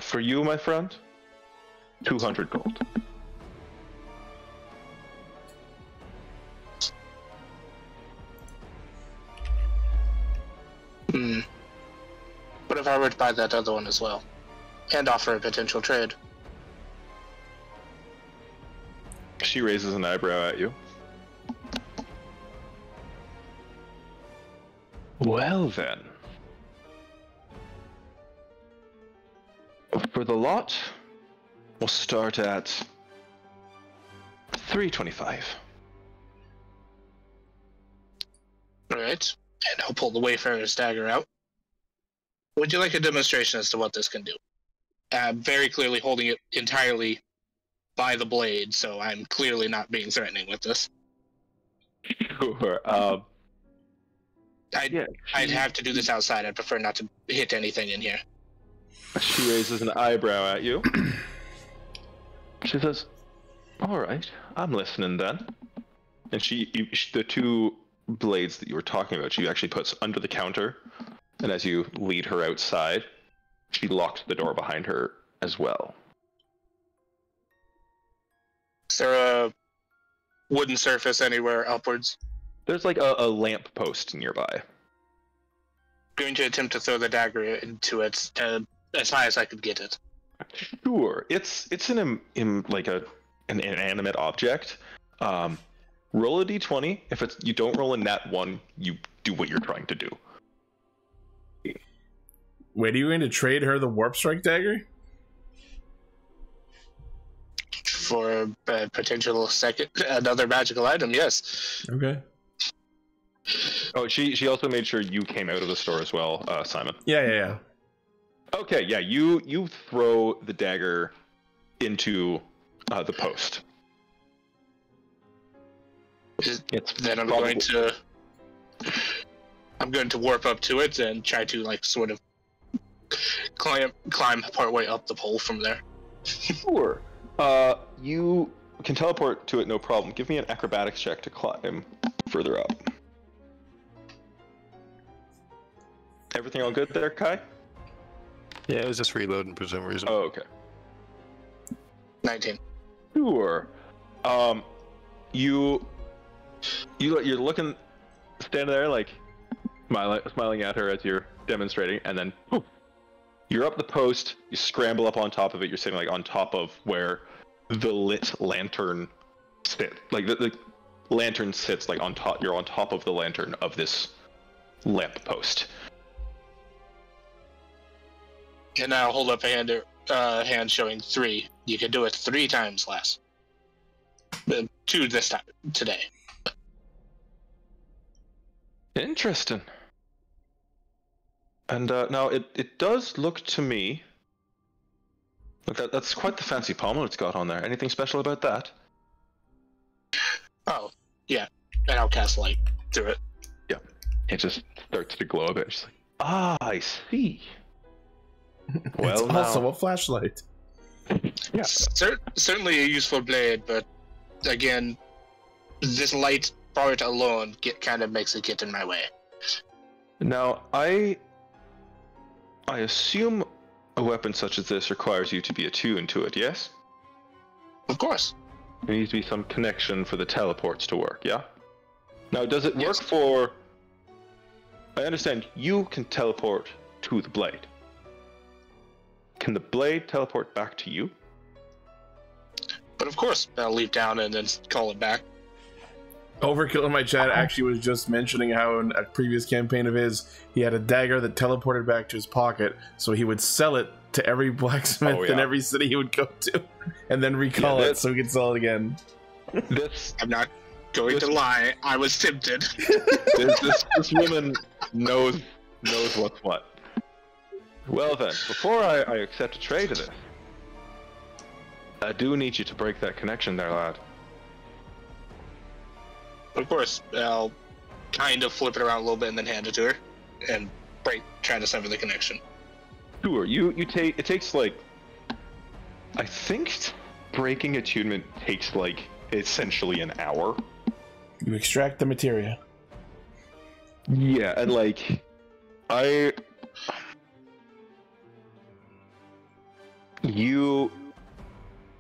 B: for you, my friend, 200 gold.
C: What if I were to buy that other one as well? And offer a potential trade?
B: She raises an eyebrow at you. Well then. For the lot, we'll start at 325.
C: Alright. And I'll pull the Wayfarer's dagger out. Would you like a demonstration as to what this can do? Very clearly holding it entirely by the blade, so I'm clearly not being threatening with this.
B: Sure.
C: I'd have to do this outside. I'd prefer not to hit anything in here.
B: She raises an eyebrow at you. She says, "All right, I'm listening then." And the two blades that you were talking about, she actually puts under the counter. And as you lead her outside, she locks the door behind her as well.
C: Is there a wooden surface anywhere upwards?
B: There's like a lamp post nearby.
C: I'm going to attempt to throw the dagger into it as high as I could get it.
B: Sure, it's an inanimate object. Roll a d20. If you don't roll a nat 1, you do what you're trying to do.
A: Wait, are you going to trade her the Warp Strike dagger?
C: For a potential another magical item, yes.
A: Okay.
B: Oh, she also made sure you came out of the store as well, Simon.
A: Yeah.
B: Okay, yeah, you throw the dagger into the post.
C: Then I'm going to warp up to it and try to like sort of climb part way up the pole from there.
B: Sure. You can teleport to it, no problem. Give me an acrobatics check to climb further up. Everything all good there, Kai?
E: Yeah, it was just reloading for some reason.
B: Oh, okay.
C: 19.
B: Sure. You're looking, standing there like smiling at her as you're demonstrating, and then poof, you're up the post. You scramble up on top of it. You're sitting like on top of where the lit lantern sits. Like the lantern sits like on top. You're on top of the lantern of this lamp post.
C: And I'll hold up a hand showing 3. You can do it 3 times less. 2 this time, today.
B: Interesting. And now it does look to me. Look, that's quite the fancy pommel it's got on there. Anything special about that?
C: Oh, yeah. And I'll cast light through it.
B: Yeah. It just starts to glow a bit. Just like, I see. Well,
A: it's also a flashlight.
B: Yeah.
C: Certainly a useful blade, but again, this light part alone kind of makes it get in my way.
B: Now, I assume a weapon such as this requires you to be attuned to it, yes?
C: Of course.
B: There needs to be some connection for the teleports to work, yeah? Now, does it work for... I understand you can teleport to the blade. Can the blade teleport back to you?
C: But of course, I'll leap down and then call it back.
A: Overkill in my chat actually was just mentioning how in a previous campaign of his, he had a dagger that teleported back to his pocket, so he would sell it to every blacksmith in every city he would go to, and then recall it so he could sell it again.
C: I'm not going to lie, I was tempted.
B: This woman knows what's what. Well then, before I accept a trade of this, I do need you to break that connection there, lad.
C: Of course, I'll kind of flip it around a little bit and then hand it to her, and try to sever the connection.
B: Sure, it takes like, I think breaking attunement takes like essentially an hour.
A: You extract the materia.
B: Yeah, and like,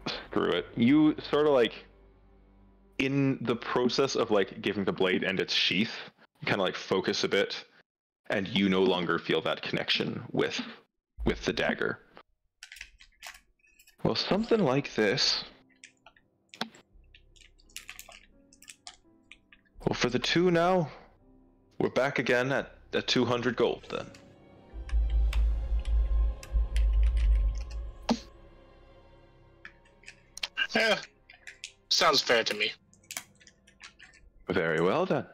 B: screw it. You sort of like, in the process of like giving the blade and its sheath, you kind of like focus a bit, and you no longer feel that connection with the dagger. Well, something like this. Well, for the 2 now, we're back again at 200 gold then.
C: Yeah, sounds fair to me.
B: Very well then.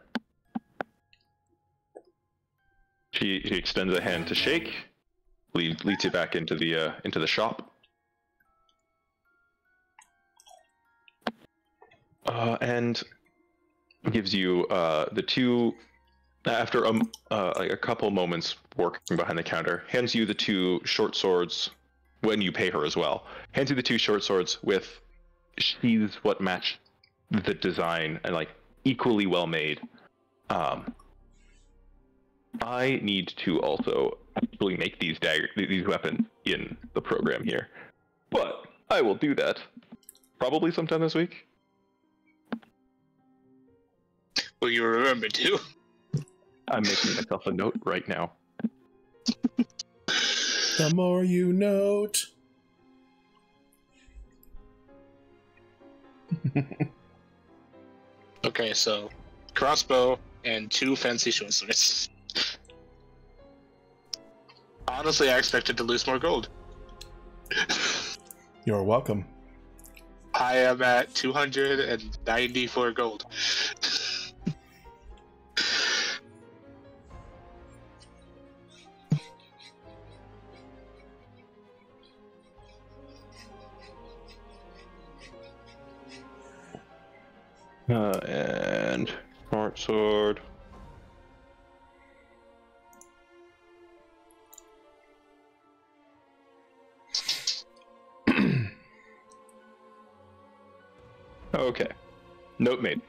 B: She extends a hand to shake, leads you back into the shop, and gives you the 2. After like a couple moments working behind the counter, hands you the 2 short swords. When you pay her as well, hands you the 2 short swords with sheaths what match the design and like equally well made. I need to also actually make these weapons in the program here, but I will do that probably sometime this week.
C: Will you remember to?
B: I'm making myself a note right now.
A: The more you note.
C: Okay, so crossbow and 2 fancy short swords. Honestly, I expected to lose more gold.
A: You're welcome.
C: I am at 294 gold.
B: And short sword. Okay. Note made.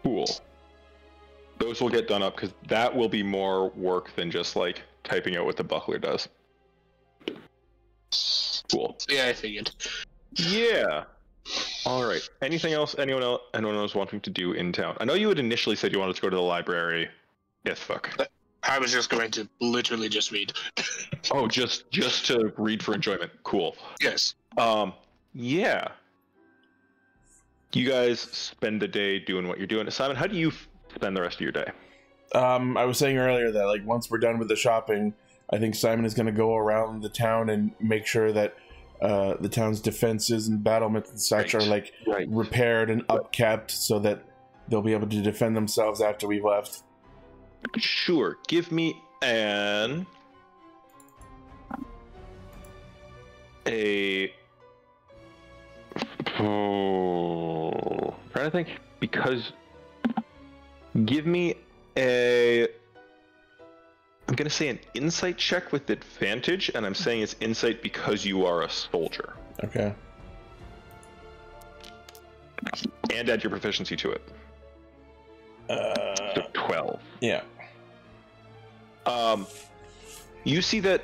B: Cool. Those will get done up because that will be more work than just like typing out what the buckler does. Cool.
C: Yeah, I figured.
B: Yeah. All right. Anything else? Anyone else wanting to do in town? I know you had initially said you wanted to go to the library. Ithvuc.
C: I was just going to literally just read.
B: Oh, just to read for enjoyment. Cool.
C: Yes.
B: Yeah. You guys spend the day doing what you're doing. Simon, how do you spend the rest of your day?
A: I was saying earlier that like once we're done with the shopping, I think Simon is going to go around the town and make sure that the town's defenses and battlements and such are like repaired and upkept so that they'll be able to defend themselves after we've left.
B: Sure. Give me trying to think, because give me I'm gonna say an insight check with advantage, and I'm saying it's insight because you are a soldier.
A: Okay.
B: And add your proficiency to it. So 12.
A: Yeah.
B: You see that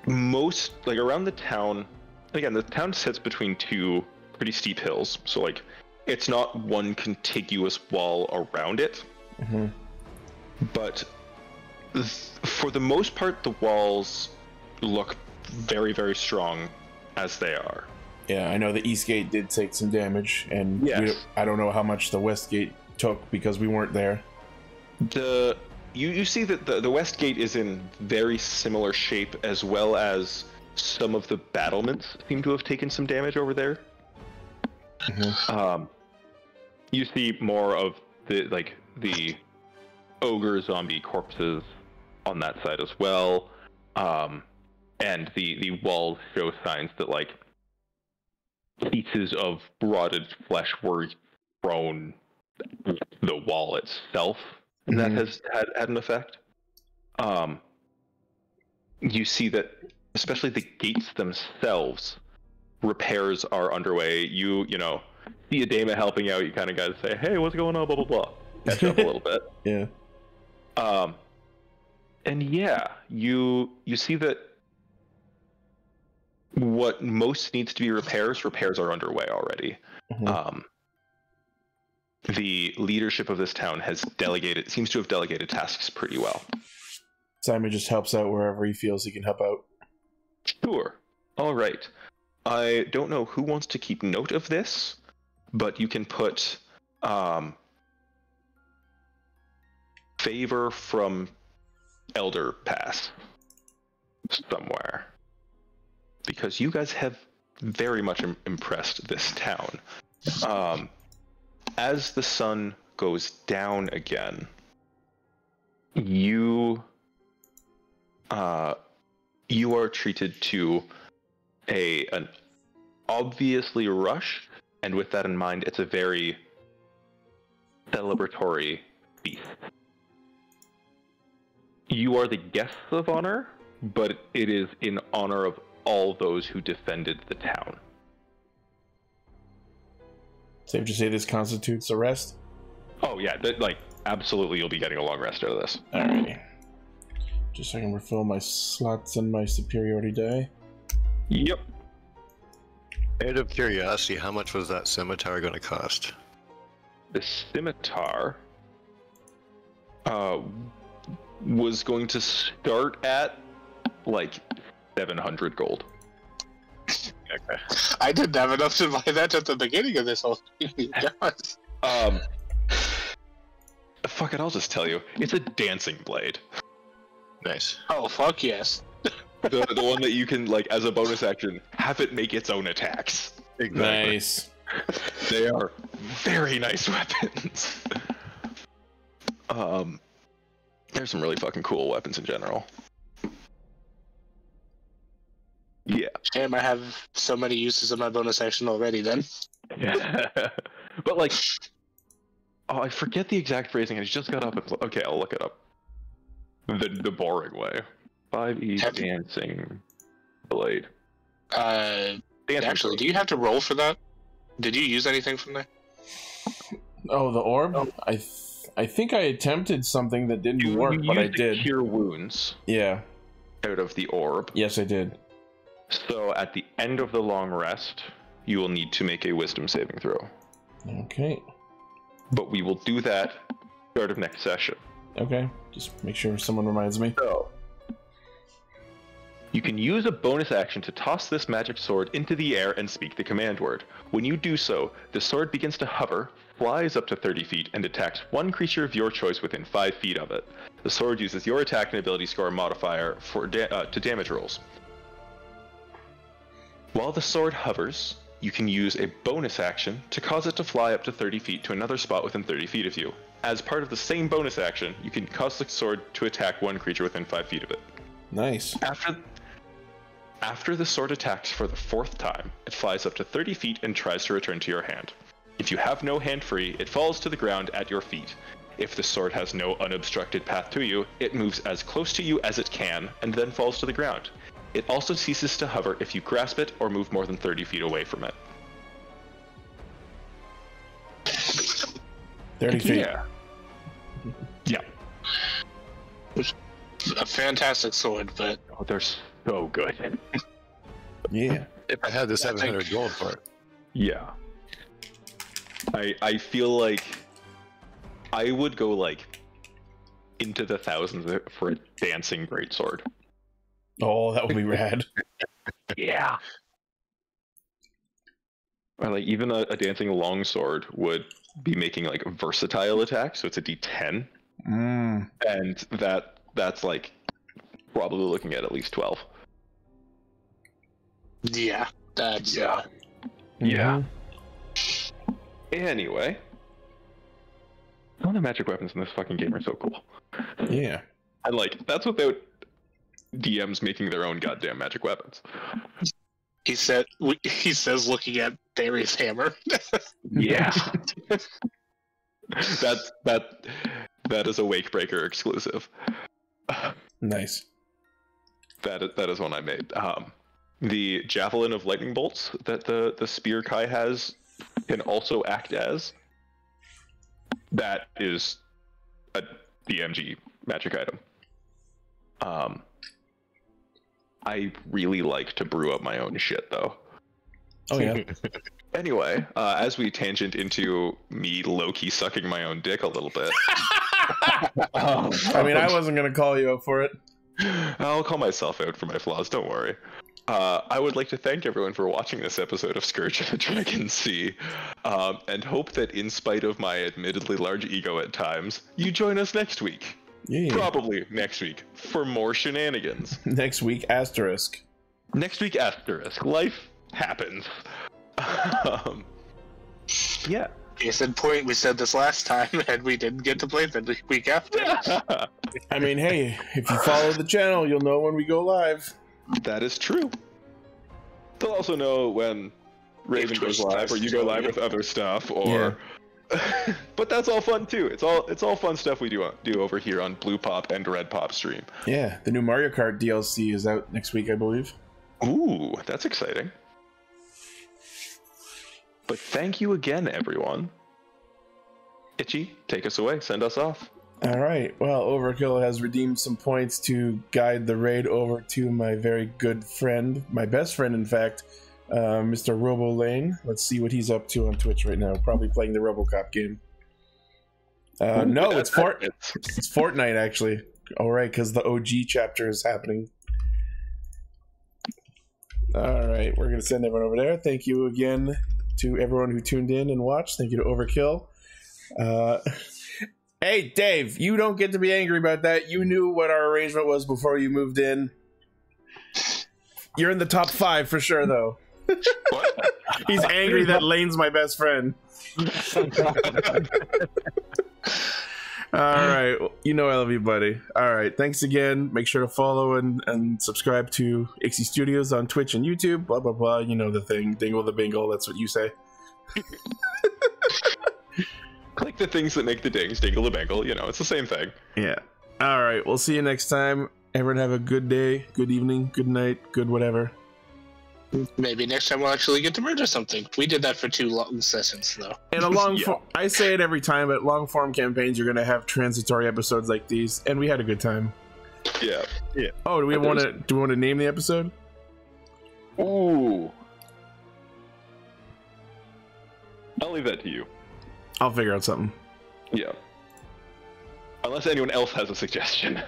B: most, like, around the town, again, the town sits between two pretty steep hills, so like it's not one contiguous wall around it.
A: Mm-hmm.
B: But for the most part, the walls look very, very strong as they are.
A: Yeah, I know the East Gate did take some damage, and
B: Yes.
A: I don't know how much the West Gate took because we weren't there.
B: You see that the West Gate is in very similar shape, as well as some of the battlements seem to have taken some damage over there.
A: Mm-hmm.
B: You see more of the ogre zombie corpses on that side as well, and the walls show signs that like pieces of rotted flesh were thrown the wall itself, and that has had an effect. You see that especially the gates themselves, repairs are underway. You know, see a Dama helping out, you kind of gotta say, hey, what's going on, blah blah blah, catch up a little bit.
A: Yeah.
B: And yeah, you see that what most needs to be repairs are underway already.
A: Mm-hmm.
B: The leadership of this town seems to have delegated tasks pretty well.
A: Simon just helps out wherever he feels he can help out.
B: Sure. All right. I don't know who wants to keep note of this, but you can put favor from Elderpass somewhere, because you guys have very much impressed this town. As the sun goes down again, you are treated to an obviously rush, and with that in mind, it's a very celebratory feast. You are the guests of honor, but it is in honor of all those who defended the town.
A: Safe to say this constitutes a rest?
B: Oh yeah, absolutely you'll be getting a long rest out of this.
A: Alrighty. Just so I can refill my slots in my superiority die.
B: Yep.
E: Out of curiosity, how much was that scimitar going to cost?
B: The scimitar was going to start at like 700 gold.
E: Okay.
C: I didn't have enough to buy that at the beginning of this whole thing.
B: Fuck it, I'll just tell you. It's a dancing blade.
E: Nice.
C: Oh, fuck yes.
B: The one that you can, like, as a bonus action, have it make its own attacks.
E: Exactly.
A: Nice.
B: They are very nice weapons. There's some really fucking cool weapons in general. Yeah.
C: Damn, I have so many uses of my bonus action already then.
B: But like, oh, I forget the exact phrasing. I just got up and okay, I'll look it up. The boring way. 5e dancing blade.
C: Actually, do you have to roll for that? Did you use anything from there?
A: Oh, the orb? Oh. I think I attempted something that didn't work, but I did.
B: Cure wounds.
A: Yeah.
B: Out of the orb.
A: Yes, I did.
B: So at the end of the long rest, you will need to make a wisdom saving throw.
A: Okay.
B: But we will do that start of next session.
A: Okay. Just make sure someone reminds me.
B: So, you can use a bonus action to toss this magic sword into the air and speak the command word. When you do so, the sword begins to hover, flies up to 30 feet, and attacks one creature of your choice within 5 feet of it. The sword uses your attack and ability score modifier for to damage rolls. While the sword hovers, you can use a bonus action to cause it to fly up to 30 feet to another spot within 30 feet of you. As part of the same bonus action, you can cause the sword to attack one creature within 5 feet of it.
A: Nice.
B: After the sword attacks for the 4th time, it flies up to 30 feet and tries to return to your hand. If you have no hand free, it falls to the ground at your feet. If the sword has no unobstructed path to you, it moves as close to you as it can and then falls to the ground. It also ceases to hover if you grasp it or move more than 30 feet away from it.
A: 30 feet.
B: Yeah. Yeah.
C: A fantastic sword, but...
B: Oh, they're so good.
A: Yeah.
E: If I had the 700 gold for it.
B: Yeah. I feel like I would go like into the thousands for a dancing greatsword.
A: Oh, that would be rad.
B: Yeah. Or like even a dancing longsword would be making like versatile attacks, so it's a D10. And that's like probably looking at least 12.
C: Yeah, that's
B: yeah. Anyway, all the magic weapons in this fucking game are so cool.
A: Yeah.
B: And like that's without DMs making their own goddamn magic weapons.
C: He says, looking at Barry's hammer.
B: Yeah. that is a Wakebreaker exclusive.
A: Nice.
B: That is one I made. The javelin of lightning bolts that the spear Kai has can also act as. That is a DMG magic item. I really like to brew up my own shit though.
A: Oh yeah.
B: Anyway, as we tangent into me low-key sucking my own dick a little bit.
A: I mean, I wasn't gonna call you up for it.
B: I'll call myself out for my flaws, don't worry. I would like to thank everyone for watching this episode of Scourge of the Dragon Sea, and hope that in spite of my admittedly large ego at times, you join us next week.
A: Yeah.
B: Probably next week for more shenanigans.
A: Next week, asterisk.
B: Next week, asterisk. Life happens. Yeah.
C: Case in point, we said this last time, and we didn't get to play the week after.
A: I mean, hey, if you follow the channel, you'll know when we go live.
B: That is true. They'll also know when Raven goes live, or you go live with other stuff, or. Yeah. But that's all fun too. It's all fun stuff we do over here on BluePop and RedPopStream. Yeah,
A: the new Mario Kart DLC is out next week, I believe.
B: Ooh, that's exciting. But thank you again, everyone. Itchy, take us away. Send us off.
A: All right. Well, Overkill has redeemed some points to guide the raid over to my very good friend, my best friend, in fact, Mr. Robo Lane. Let's see what he's up to on Twitch right now. Probably playing the RoboCop game. No, it's Fortnite, actually. All right, because the OG chapter is happening. All right, we're going to send everyone over there. Thank you again to everyone who tuned in and watched. Thank you to Overkill. Hey, Dave, you don't get to be angry about that. You knew what our arrangement was before you moved in. You're in the top 5 for sure, though.
B: What?
A: He's angry that Lane's my best friend. All right. Well, you know I love you, buddy. All right. Thanks again. Make sure to follow and subscribe to Ixie Studios on Twitch and YouTube. Blah, blah, blah. You know the thing. Dingle the bingle. That's what you say.
B: Click the things that make the dings, dingle the bangle. You know, it's the same thing.
A: Yeah. All right. We'll see you next time. Everyone have a good day, good evening, good night, good whatever.
C: Maybe next time we'll actually get to murder something. We did that for 2 long sessions, though.
A: And a long I say it every time, but long form campaigns, you're going to have transitory episodes like these, and we had a good time.
B: Yeah. Yeah.
A: Oh, do we want to name the episode?
B: Ooh. I'll leave that to you.
A: I'll figure out something.
B: Yeah. Unless anyone else has a suggestion.